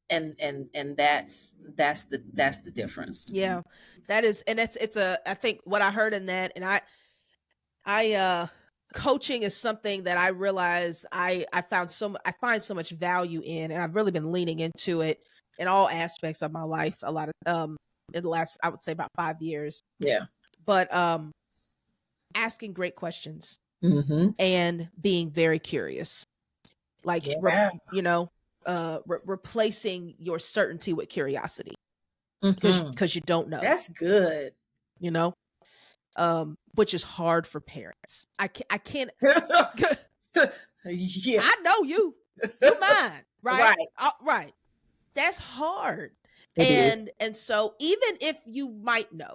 And that's the difference. Yeah, that is, and I think what I heard in that, and I coaching is something that I realize I find so much value in, and I've really been leaning into it in all aspects of my life. A lot of in the last, I would say, about 5 years. Yeah. But asking great questions and being very curious, like replacing your certainty with curiosity, because you don't know. That's good. Which is hard for parents. I can't. Yeah. I know you're mine, right? Right. That's hard. And so even if you might know,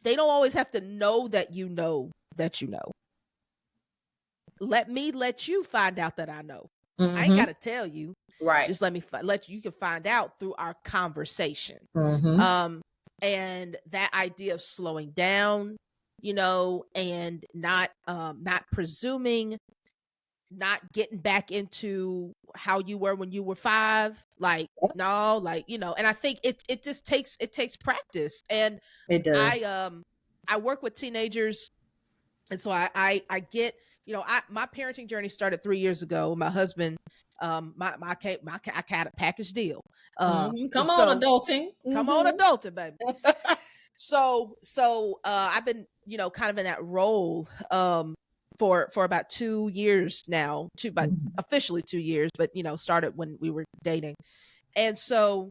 they don't always have to know that you know that you know. Let me let you find out that I know. I ain't got to tell you. Right. Just let me you can find out through our conversation. And that idea of slowing down, and not presuming, not getting back into how you were when you were 5. Like, no, like, and I think it just takes practice. And it does. I work with teenagers, and so I get, my parenting journey started 3 years ago. My husband, I had a package deal. Come on, So adulting. come on, adulting, baby. So I've been, kind of in that role for about 2 years now, but officially 2 years, but started when we were dating. And so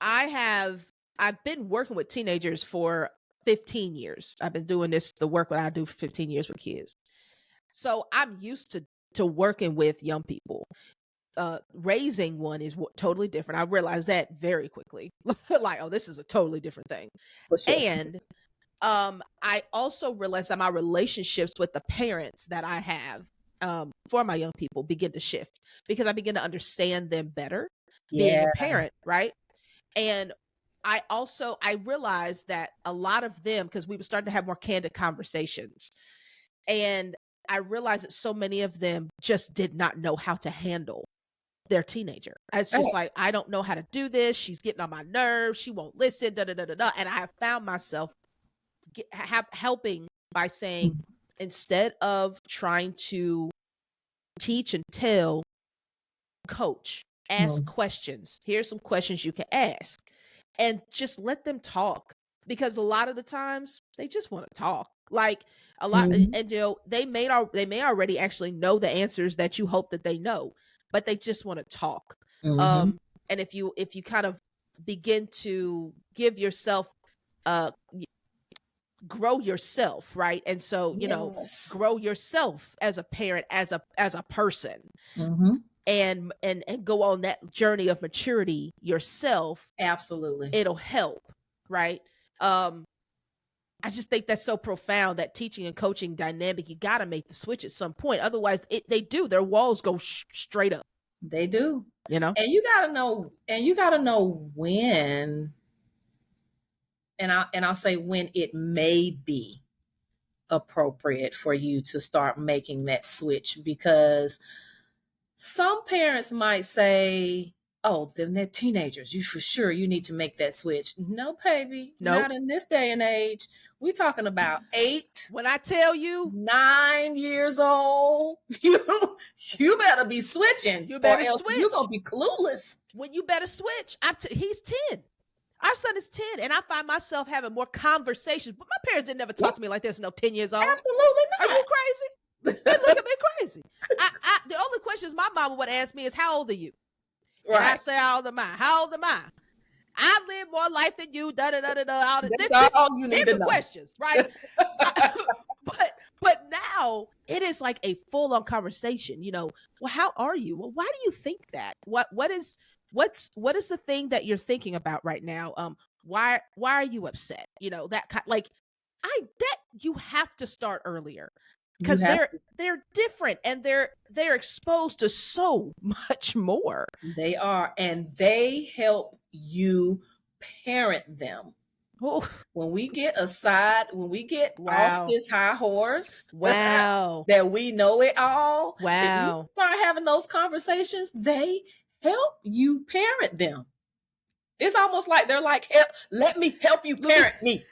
I've been working with teenagers for 15 years. I've been doing the work that I do for 15 years with kids. So I'm used to working with young people. Raising one is totally different. I realized that very quickly. Like, oh, this is a totally different thing. For sure. And I also realized that my relationships with the parents that I have for my young people begin to shift because I begin to understand them better being a parent, right? And I realized that a lot of them, because we were starting to have more candid conversations, and I realized that so many of them just did not know how to handle their teenager. It's just like, I don't know how to do this. She's getting on my nerves. She won't listen. Da da da da da. And I have found myself helping by saying, instead of trying to teach and tell, coach, ask questions. Here's some questions you can ask, and just let them talk, because a lot of the times they just want to talk. Like a lot, and they may already actually know the answers that you hope that they know, but they just want to talk. And if you kind of begin to give yourself grow yourself, right? And so, grow yourself as a parent, as a person, and go on that journey of maturity yourself. Absolutely. It'll help, right? I just think that's so profound, that teaching and coaching dynamic. You got to make the switch at some point. Otherwise, their walls go straight up. They do. And you got to know when, and I'll say when it may be appropriate for you to start making that switch, because some parents might say, oh, then they're teenagers. You need to make that switch. No, baby. Nope. Not in this day and age. We're talking about 8. When I tell you 9 years old, you better be switching. You better or else switch. You're going to be clueless. When you better switch. He's 10. Our son is 10, and I find myself having more conversations. But my parents didn't never talk to me like this. No, 10 years old. Absolutely not. Are you crazy? They look at me crazy. The only questions my mama would ask me is, how old are you? Right. And I say, how old am I? How old am I? I live more life than you. Da da da da da. That's all you need to know. Questions, right? But now it is like a full-on conversation. Well, how are you? Well, why do you think that? What is the thing that you're thinking about right now? Why are you upset? That kind, like, you have to start earlier, because they're different, and they're exposed to so much more. They are, and they help you parent them. Ooh. When we get off this high horse, that we know it all, if you start having those conversations, they help you parent them. It's almost like they're like, let me help you parent me.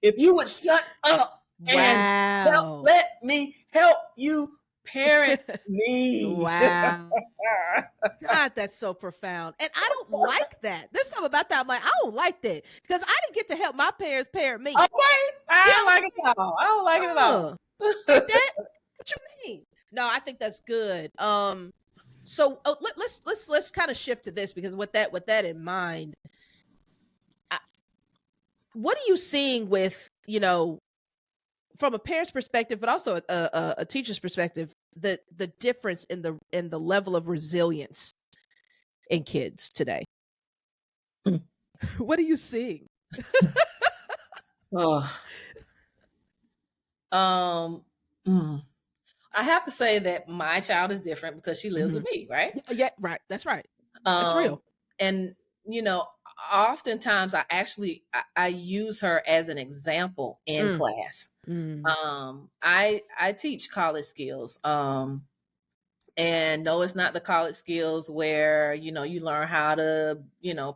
If you would shut up and let me help you parent me. Wow. God, that's so profound. And I don't like that. There's something about that. I'm like, I don't like that, because I didn't get to help my parents parent me. Okay. I don't like it at all. I don't like it at all. Like that? What you mean? No, I think that's good. So let's kind of shift to this, because with that in mind, what are you seeing with, from a parent's perspective, but also a teacher's perspective, the difference in the level of resilience in kids today? What are you seeing? I have to say that my child is different because she lives with me, right? Yeah, right. That's right. That's real. And oftentimes I use her as an example in class. I teach college skills. And no, it's not the college skills where, you learn how to,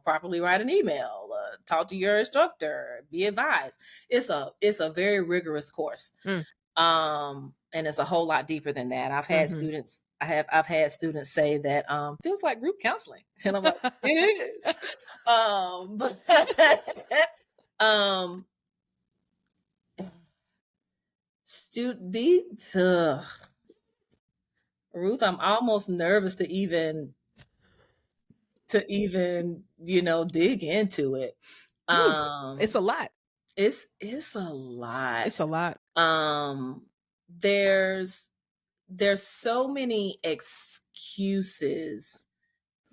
properly write an email, talk to your instructor, be advised. It's a very rigorous course. And it's a whole lot deeper than that. I've had students say that feels like group counseling. And I'm like, it is. But Ruth, I'm almost nervous to even dig into it. It's a lot. It's a lot. It's a lot. There's so many excuses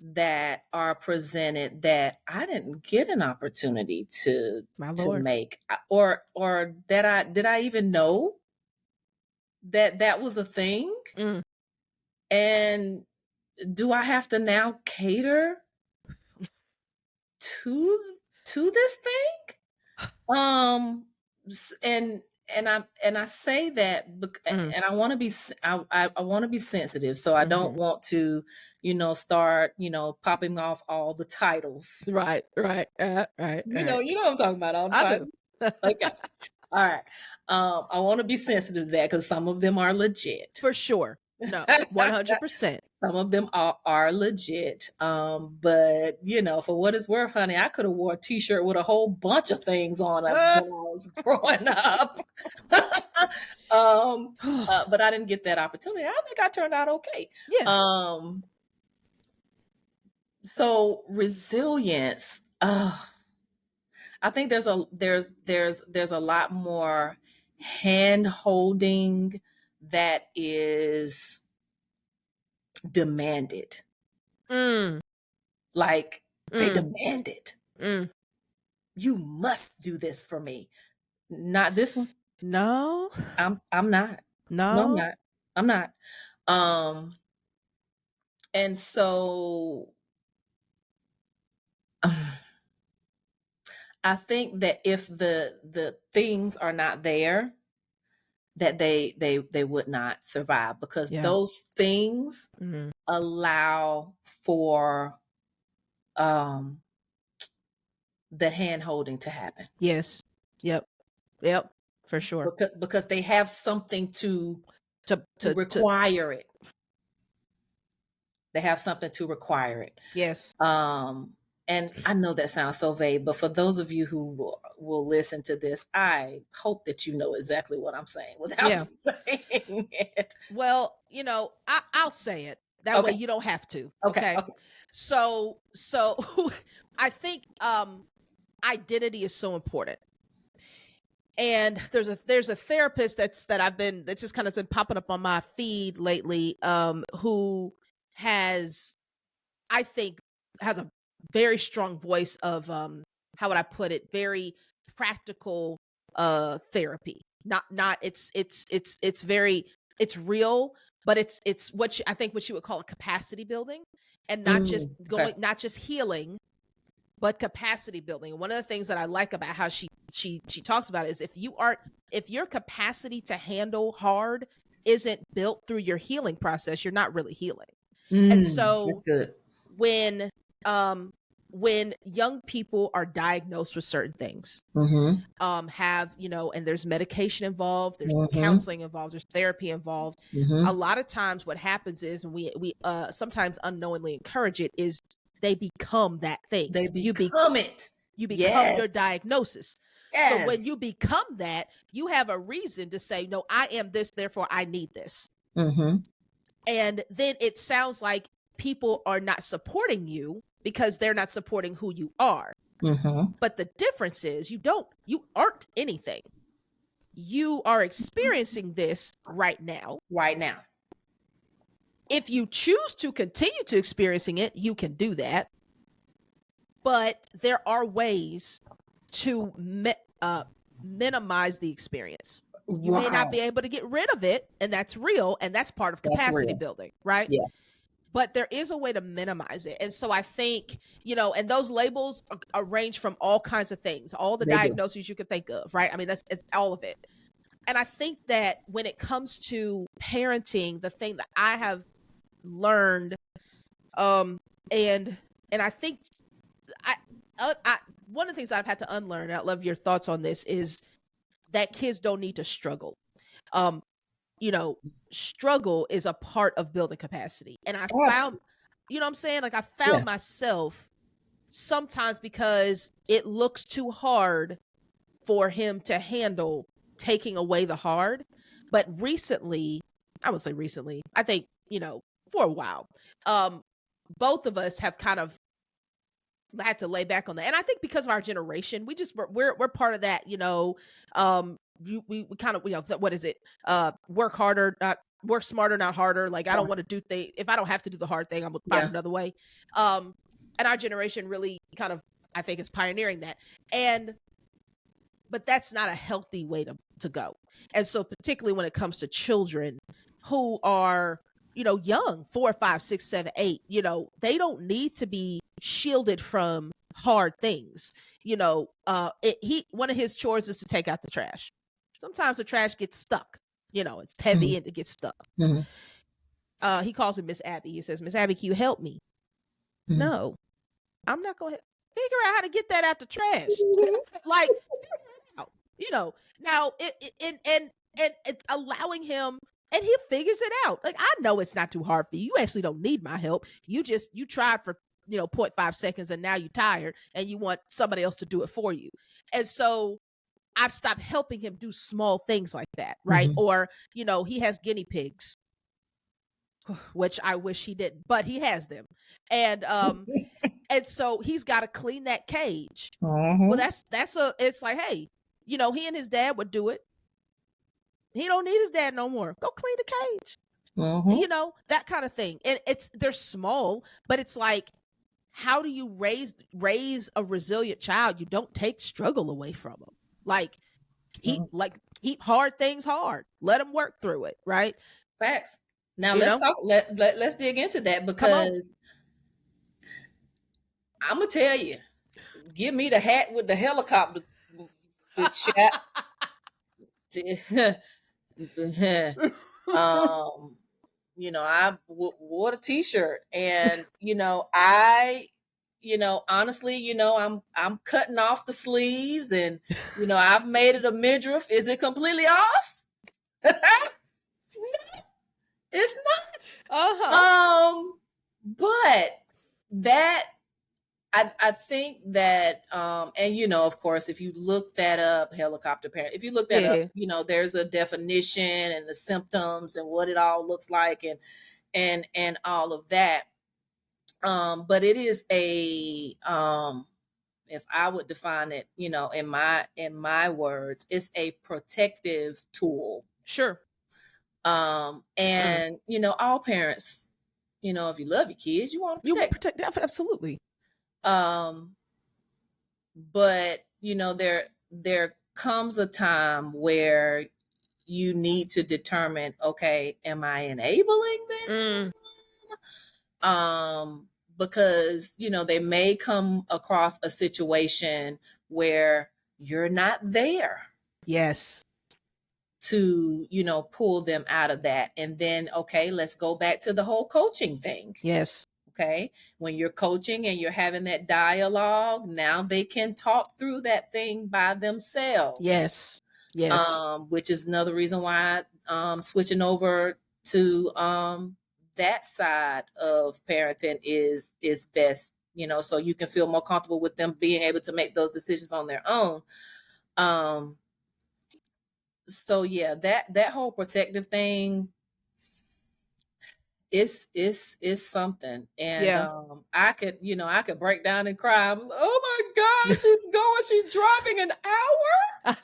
that are presented that I didn't get an opportunity to make, or that did I even know that was a thing? And do I have to now cater to this thing? And I say that, and I want to be I want to be sensitive, so I don't want to start popping off all the titles. Right. You know what I'm talking about all the time. I do. Okay. All right. I want to be sensitive to that because some of them are legit. For sure. No, 100%. Some of them are legit. But for what it's worth, honey, I could have wore a t-shirt with a whole bunch of things on it when I was growing up. But I didn't get that opportunity. I think I turned out okay. Yeah. So resilience, I think there's a lot more hand holding that is demanded. Like they demand it. You must do this for me. Not this one. No. I'm not. No, I'm not. And so I think that if the things are not there, that they would not survive, because those things allow for the hand holding to happen. Yes. Yep. For sure. Because they have something to require it. They have something to require it. Yes. And I know that sounds so vague, but for those of you who will listen to this, I hope that you know exactly what I'm saying without saying it. Well, I'll say it. That way you don't have to. Okay. So I think identity is so important. And there's a therapist that's just kind of been popping up on my feed lately, who has, I think, has a very strong voice of how would I put it, very practical therapy. Not it's very, it's real, but it's I think what you would call a capacity building, and not just not just healing, but capacity building. And one of the things that I like about how she talks about it is if your capacity to handle hard isn't built through your healing process, you're not really healing. And so that's good. When young people are diagnosed with certain things, have, and there's medication involved, there's counseling involved, there's therapy involved. A lot of times what happens is, and we sometimes unknowingly encourage it, is they become that thing. You become your diagnosis. Yes. So when you become that, you have a reason to say, no, I am this, therefore I need this. And then it sounds like people are not supporting you because they're not supporting who you are. But the difference is you aren't anything. You are experiencing this right now. If you choose to continue to experiencing it, you can do that. But there are ways to minimize the experience. You may not be able to get rid of it, and that's real, and that's part of capacity building, right? Yeah. But there is a way to minimize it. And so I think, and those labels range from all kinds of things, all the diagnoses you could think of, right? I mean, it's all of it. And I think that when it comes to parenting, the thing that I have learned, and I think one of the things I've had to unlearn, and I love your thoughts on this, is that kids don't need to struggle. You know, struggle is a part of building capacity. And I found, you know what I'm saying? Like I found myself sometimes, because it looks too hard for him to handle taking away the hard. But recently, I would say recently, I think, you know, for a while, both of us have kind of had to lay back on that. And I think because of our generation, we're part of that, you know, we kind of, you know, what is it? Work harder, not work smarter, not harder. Like I don't want to do things. If I don't have to do the hard thing, I'm gonna find another way. And our generation really kind of, I think, is pioneering that. But that's not a healthy way to go. And so particularly when it comes to children who are, you know, young, 4, 5, 6, 7, 8, you know, they don't need to be shielded from hard things. You know, one of his chores is to take out the trash. Sometimes the trash gets stuck. You know, it's heavy and it gets stuck. He calls it Miss Abby. He says, Miss Abby, can you help me? No, I'm not going to figure out how to get that out the trash. Like, you know, now and it's allowing him, and he figures it out. Like, I know it's not too hard for you. You actually don't need my help. You tried for, you know, 0.5 seconds and now you're tired and you want somebody else to do it for you. And so I've stopped helping him do small things like that. Right. Or, you know, he has guinea pigs, which I wish he didn't, but he has them. And, and so he's got to clean that cage. Well, it's like, hey, you know, he and his dad would do it. He don't need his dad no more. Go clean the cage. You know, that kind of thing. And they're small, but it's like, how do you raise a resilient child? You don't take struggle away from them. Like, keep hard things hard. Let them work through it. Right. Facts. Now let's dig into that, because I'm gonna tell you, give me the hat with the helicopter, the chat. You know, I wore a t-shirt, and you know, honestly, you know, I'm cutting off the sleeves, and you know, I've made it a midriff. Is it completely off? It's not. But that, I think that, and you know, of course, if you look that up, helicopter parent, if you look that up, you know, there's a definition and the symptoms and what it all looks like, and all of that. But it is a, if I would define it, you know, in my words, it's a protective tool. Sure. And you know, all parents, you know, if you love your kids, you want to protect them. Absolutely. But you know, there comes a time where you need to determine, okay, am I enabling them? Because you know, they may come across a situation where you're not there. Yes. To, you know, pull them out of that. And then, okay, let's go back to the whole coaching thing. Yes. Okay. When you're coaching and you're having that dialogue, now they can talk through that thing by themselves. Yes. Yes. Which is another reason why switching over to that side of parenting is best, you know, so you can feel more comfortable with them being able to make those decisions on their own. So yeah, that whole protective thing is something. And I could break down and cry. I'm, oh my gosh, she's driving an hour.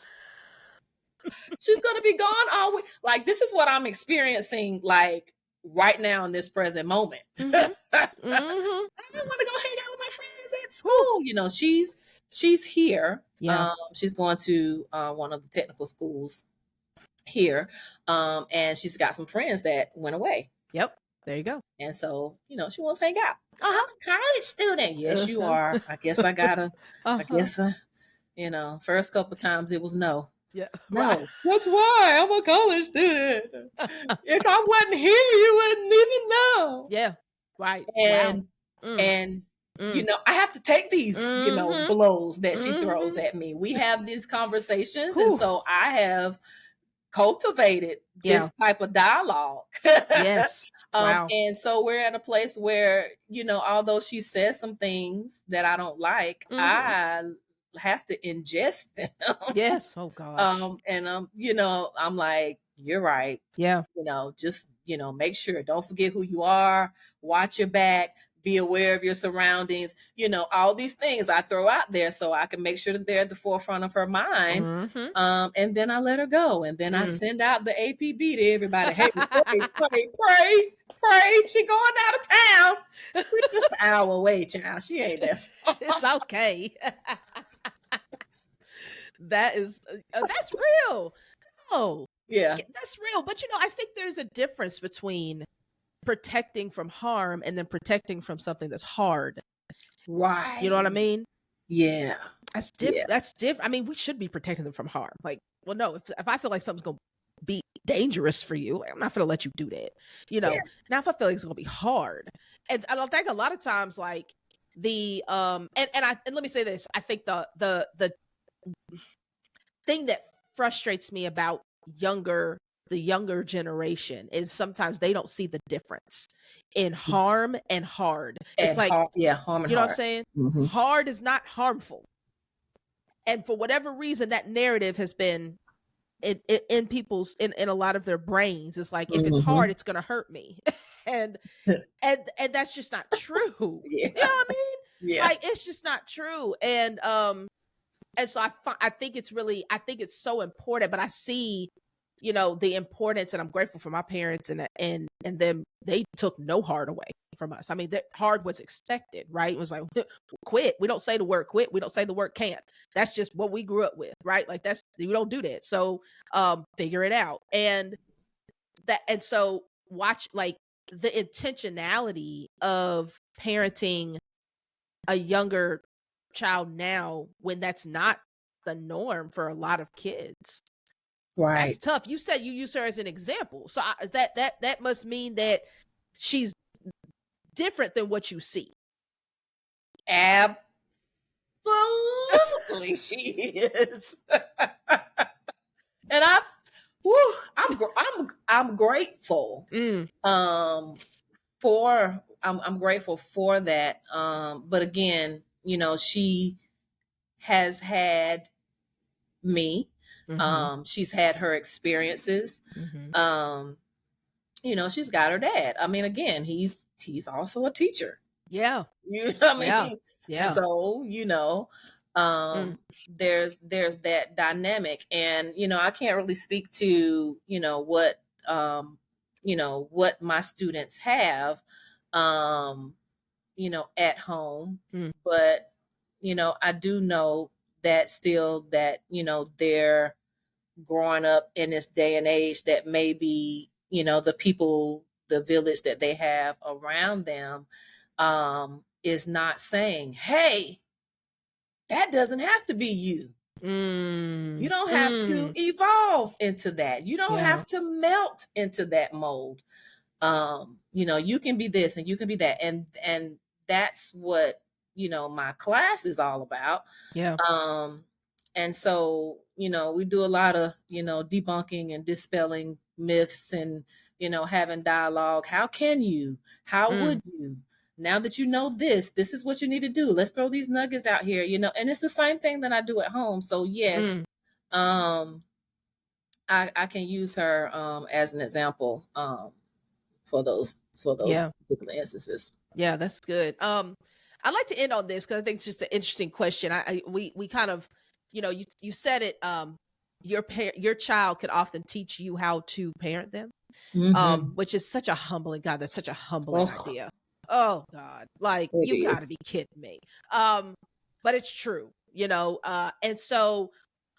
She's gonna be gone all week. Like, this is what I'm experiencing, like right now in this present moment. I want to go hang out with my friends at school. You know, she's here. She's going to one of the technical schools here, and she's got some friends that went away. Yep, there you go. And so, you know, she wants to hang out. I'm a college student. Yes, you are. I guess I gotta. I guess you know, first couple times it was no. Yeah, no. Right. That's why I'm a college student. If I wasn't here, you wouldn't even know. Yeah, right. And and you know, I have to take these, you know, Mm-hmm. blows that she throws Mm-hmm. at me. We have these conversations. And Whew. so I have cultivated Yeah. this type of dialogue. Yes. Wow. And so we're at a place where, you know, although she says some things that I don't like, Mm-hmm. I have to ingest them. Yes. Oh gosh. And you know, I'm like, you're right. Yeah. You know, just, you know, make sure, don't forget who you are, watch your back, be aware of your surroundings, you know, all these things I throw out there so I can make sure that they're at the forefront of her mind. Mm-hmm. And then I let her go. And then I Mm. send out the APB to everybody. Hey, pray. She going out of town. We're just an hour away, child. She ain't that far. It's okay. That is that's real. Oh, Yeah. that's real. But you know, I think there's a difference between protecting from harm and then protecting from something that's hard. You know what I Right. mean? Yeah. That's Yeah. That's different. I mean, we should be protecting them from harm. Like, well, no, if I feel like something's gonna be dangerous for you, I'm not gonna let you do that. You Yeah. know. Now, if I feel like it's gonna be hard, and I don't think a lot of times, like the and let me say this, I think the thing that frustrates me about the younger generation is sometimes they don't see the difference in harm and hard. It's And like, heart, yeah, harm and you know what I'm heart. saying? Mm-hmm. Hard is not harmful. And for whatever reason, that narrative has been in people's in a lot of their brains. It's like, if it's hard, Mm-hmm. it's gonna hurt me. and and that's just not true. You know Yeah. what I mean? Yeah. Like, it's just not true. And so I think it's really, I think it's so important. But I see, you know, the importance, and I'm grateful for my parents, and them. They took no hard away from us. I mean, that hard was expected, right? It was like, quit. We don't say the word quit. We don't say the word can't. That's just what we grew up with, right? Like, that's, you don't do that. So figure it out. And so watch, like, the intentionality of parenting a younger child now, when that's not the norm for a lot of kids. That's Right. tough. You said you use her as an example. So that must mean that she's different than what you see. Absolutely, she is. And I'm grateful. Mm. I'm grateful for that. But again, you know, she has had me. Mm-hmm. She's had her experiences. Mm-hmm. Um, you know, she's got her dad. I mean, again, he's also a teacher. Yeah. You know what I Yeah. mean? Yeah. So, you know, Mm. there's that dynamic. And, you know, I can't really speak to, you know, what my students have, you know, at home. Mm. But, you know, I do know that still that, you know, they're growing up in this day and age that maybe, you know, the people, the village that they have around them, is not saying, hey, that doesn't have to be you. You Mm. don't have to Mm. evolve into that. You don't Yeah. have to melt into that mold. You know, you can be this and you can be that. And that's what, you know, my class is all about. Yeah. And so, you know, we do a lot of, you know, debunking and dispelling myths and, you know, having dialogue. How can you? How Mm. would you? Now that you know this, this is what you need to do. Let's throw these nuggets out here, you know, and it's the same thing that I do at home. So yes, Mm. um, I can use her as an example for those Yeah. particular instances. Yeah, that's good. I'd like to end on this because I think it's just an interesting question. We kind of, you know, you said it. Your child could often teach you how to parent them, Mm-hmm. which is such a humbling. God, that's such a humbling Oh, idea. Oh God, like, it you got to is. be kidding me. Um, but it's true, you know. And so,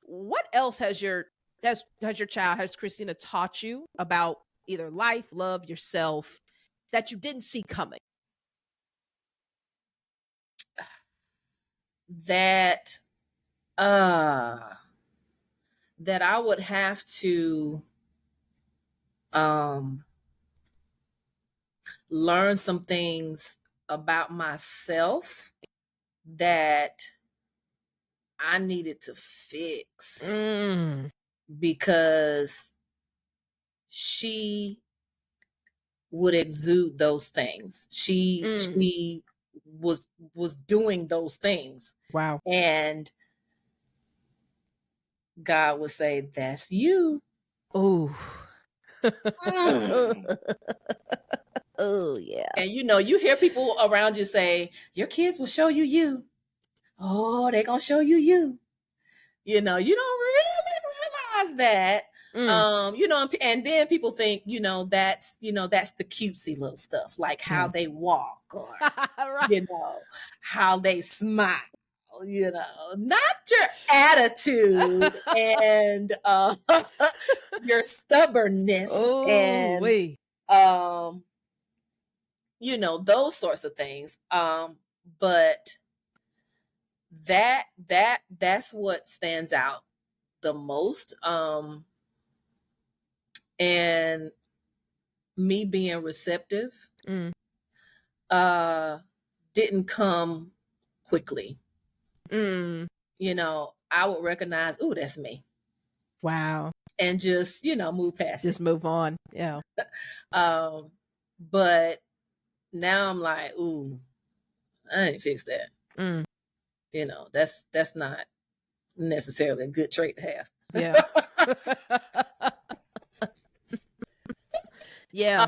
what else has your child, has Christina taught you about either life, love, yourself, that you didn't see coming? That uh that I would have to um learn some things about myself that I needed to fix because she would exude those things. She was doing those things. Wow. And God would say, "That's you." Oh. Mm. Oh yeah. And you hear people around you say, "Your kids will show you you." Oh, they're gonna show you you. You don't really realize that. And then people think, that's the cutesy little stuff, like how they walk or Right. how they smile, not your attitude and your stubbornness Oh, and wait. those sorts of things. But that's what stands out the most. And me being receptive didn't come quickly. I would recognize, ooh, that's me. Wow. And just, move past Just it. move on. Yeah. But now I'm like, ooh, I ain't fix that. That's not necessarily a good trait to have. Yeah. Yeah.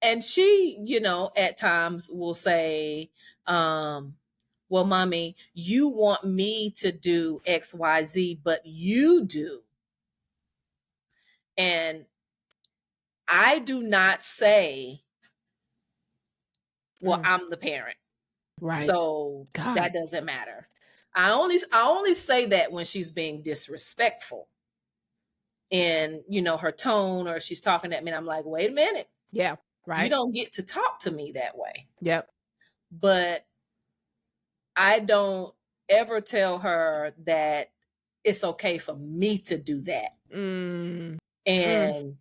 And she, at times will say, well, mommy, you want me to do XYZ, but you do. And I do not say, well, I'm the parent. Right. So God. that doesn't matter. I only say that when she's being disrespectful in, her tone, or if she's talking at me and I'm like, wait a minute. Yeah. Right. You don't get to talk to me that way. Yep. But I don't ever tell her that it's okay for me to do that. And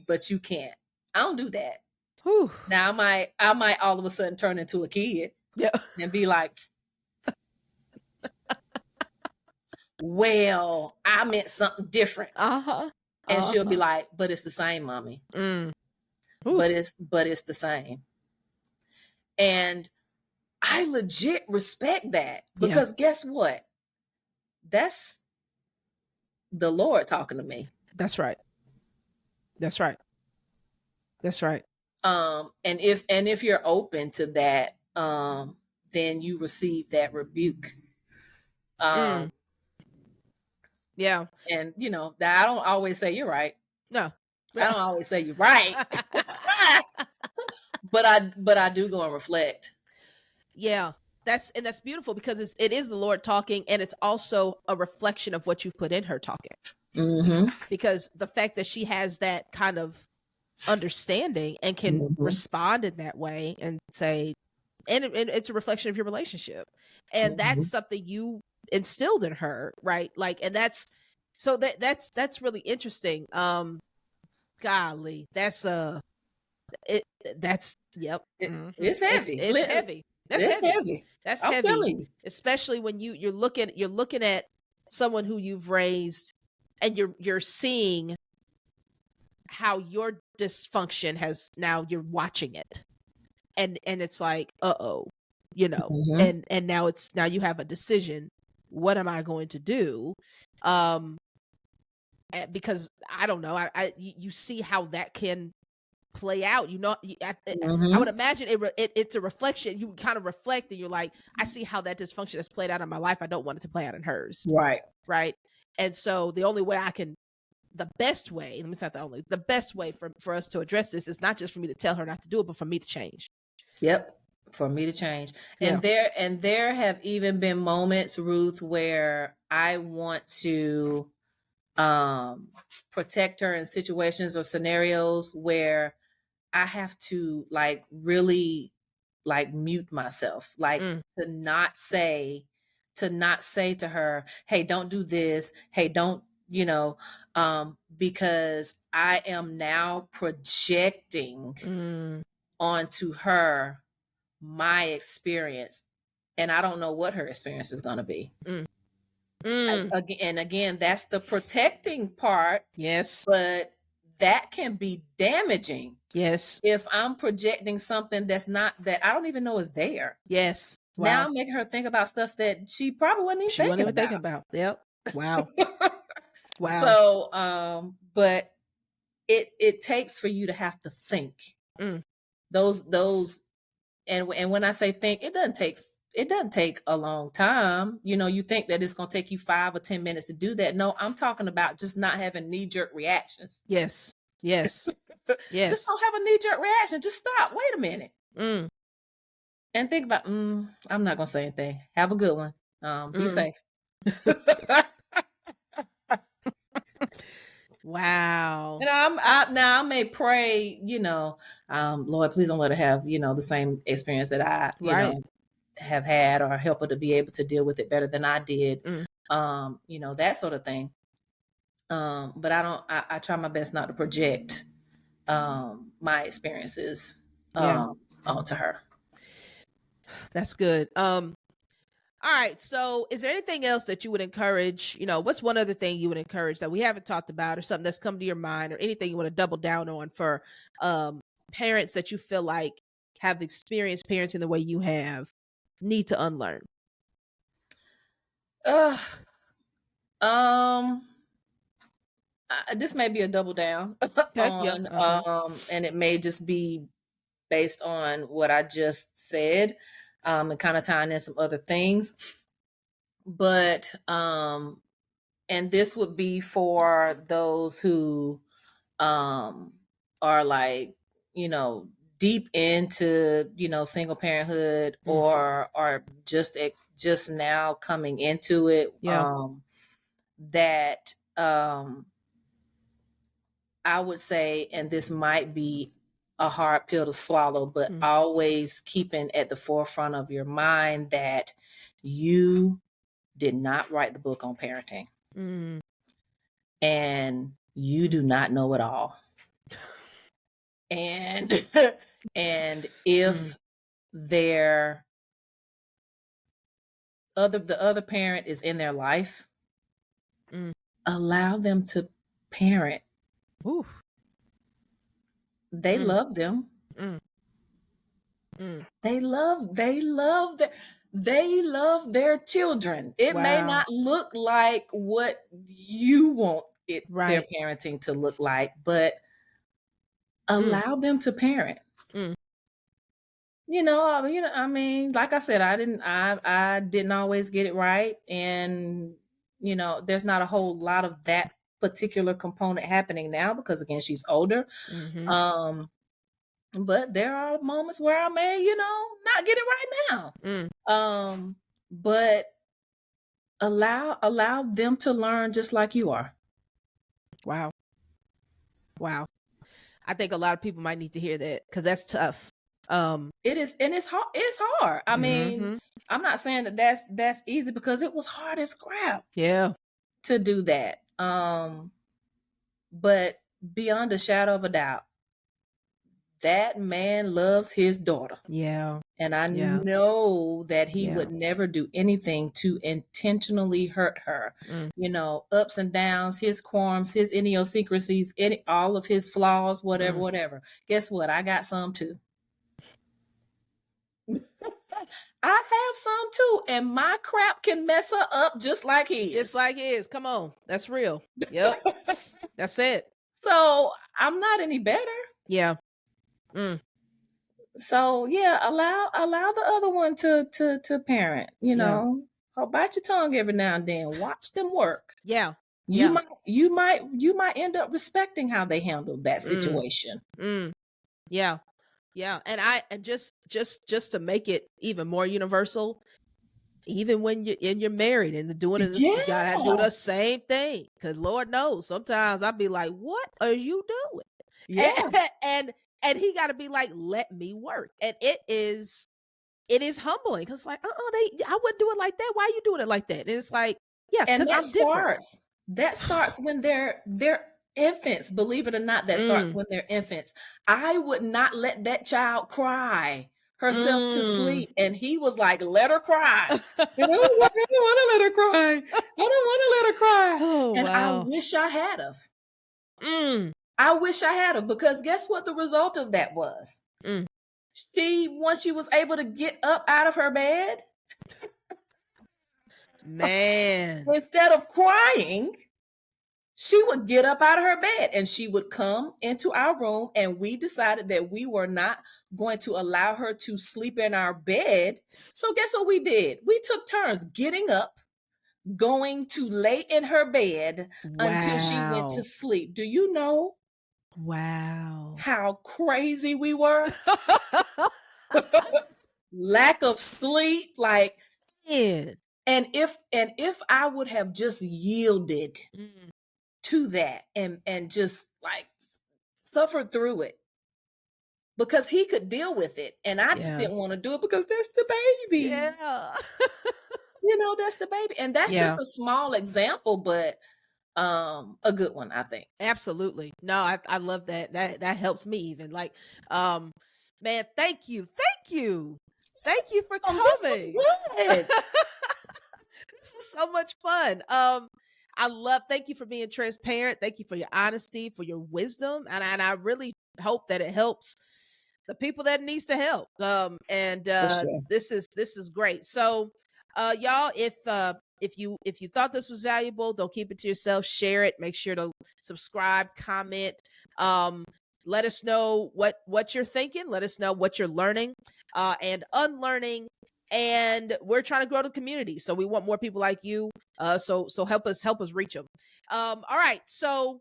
but you can't. I don't do that. Whew. Now I might all of a sudden turn into a kid. Yeah. And be like, well, I meant something different. And she'll be like, but it's the same, mommy. But it's the same. And I legit respect that, because guess what? That's the Lord talking to me. That's right. That's right. That's right. And if you're open to that, then you receive that rebuke. Yeah. And that I don't always say you're right. No. I don't always say you're right. but I do go and reflect. Yeah. That's beautiful, because it is the Lord talking, and it's also a reflection of what you've put in her talking. Because the fact that she has that kind of understanding and can respond in that way and say, and it's a reflection of your relationship, and that's something you instilled in her, right? Like, and that's really interesting. Golly, that's yep. It's heavy. It's heavy. That's heavy. That's I'm heavy. telling you. Especially when you're looking at someone who you've raised, and you're seeing how your dysfunction has, now you're watching it, and it's like, and now you have a decision. What am I going to do? Because I don't know, you see how that can play out. I would imagine it's a reflection. You kind of reflect, and you're like, I see how that dysfunction has played out in my life. I don't want it to play out in hers. Right. And so the only way the best way for us to address this is not just for me to tell her not to do it, but for me to change. Yep. For me to change. Yeah. And there have even been moments, Ruth, where I want to protect her in situations or scenarios where I have to really mute myself, to not say to her, hey, don't do this. Hey, don't because I am now projecting onto her my experience, and I don't know what her experience is going to be. Again, that's the protecting part. Yes. But that can be damaging. Yes. If I'm projecting something that I don't even know is there. Yes. Now Wow. I'm making her think about stuff that she probably wasn't even She wasn't even thinking thinking about. Yep. Wow. Wow. So, but it takes for you to have to think. Those and when I say think, it doesn't take a long time. You think that it's going to take you 5 or 10 minutes to do that. No, I'm talking about just not having knee-jerk reactions. Yes. Yes. Yes. Just don't have a knee-jerk reaction. Just stop. Wait a minute. And think about, I'm not going to say anything. Have a good one. Be safe. Wow. And I may pray, Lord, please don't let her have, the same experience that I, have had, or help her to be able to deal with it better than I did. That sort of thing. But I try my best not to project my experiences onto her. That's good. All right. So is there anything else that you would encourage? What's one other thing you would encourage that we haven't talked about, or something that's come to your mind, or anything you want to double down on for parents that you feel like have experienced parenting the way you have, need to unlearn? This may be a double down on, and it may just be based on what I just said, and kind of tying in some other things. But, and this would be for those who, are like, deep into, single parenthood, or are just now coming into it. That, I would say, and this might be a hard pill to swallow, but always keeping at the forefront of your mind that you did not write the book on parenting. And you do not know it all. And if the other parent is in their life, allow them to parent. They love them. They love their children. It may not look like what you want their parenting to look like, but allow them to parent. I mean, like I said, I didn't always get it right. And, there's not a whole lot of that particular component happening now, because again, she's older. But there are moments where I may, not get it right now. But allow them to learn just like you are. Wow. I think a lot of people might need to hear that, because that's tough. It is, and it's hard. I mean, I'm not saying that that's easy, because it was hard as crap. Yeah. To do that. But beyond a shadow of a doubt, that man loves his daughter. Yeah. And I know that he would never do anything to intentionally hurt her. Ups and downs, his qualms, his idiosyncrasies, all of his flaws, whatever. Guess what? I got some too. I have some too, and my crap can mess her up just like his. Just like his. Come on. That's real. Yep. That's it. So I'm not any better. Yeah. So allow the other one to parent. Bite your tongue every now and then. Watch them work. Yeah. You might end up respecting how they handled that situation. Yeah. And just to make it even more universal, even when you're married and doing it, you gotta do the same thing. Because Lord knows, sometimes I'll be like, "What are you doing?" Yeah. And he got to be like, "Let me work." And it is humbling, because like, I wouldn't do it like that. Why are you doing it like that? And it's like, yeah, because I'm different. That starts when they're infants, believe it or not, that starts when they're infants. I would not let that child cry herself to sleep. And he was like, let her cry. And I was like, I don't want to let her cry. I don't want to let her cry. Oh, And I wow. wish I had of. I wish I had of, because guess what the result of that was? Once she was able to get up out of her bed, Man. instead of crying, she would get up out of her bed and she would come into our room, and we decided that we were not going to allow her to sleep in our bed. So guess what we did? We took turns getting up, going to lay in her bed until she went to sleep. Do you know how crazy we were? Lack of sleep, like, and if I would have just yielded to that and just like suffered through it, because he could deal with it, and I just didn't want to do it because that's the baby. That's the baby. And that's just a small example, but a good one, I think. Absolutely. No, I love that. That helps me even. Like, man, thank you for coming. This was good. This was so much fun. Thank you for being transparent. Thank you for your honesty, for your wisdom. And I really hope that it helps the people that needs to help. This is great. So, y'all, if you thought this was valuable, don't keep it to yourself. Share it. Make sure to subscribe, comment. Let us know what you're thinking. Let us know what you're learning and unlearning. And we're trying to grow the community, so we want more people like you. So help us reach them. All right, so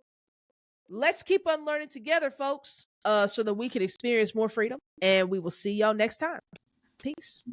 let's keep unlearning together, folks, so that we can experience more freedom. And we will see y'all next time. Peace.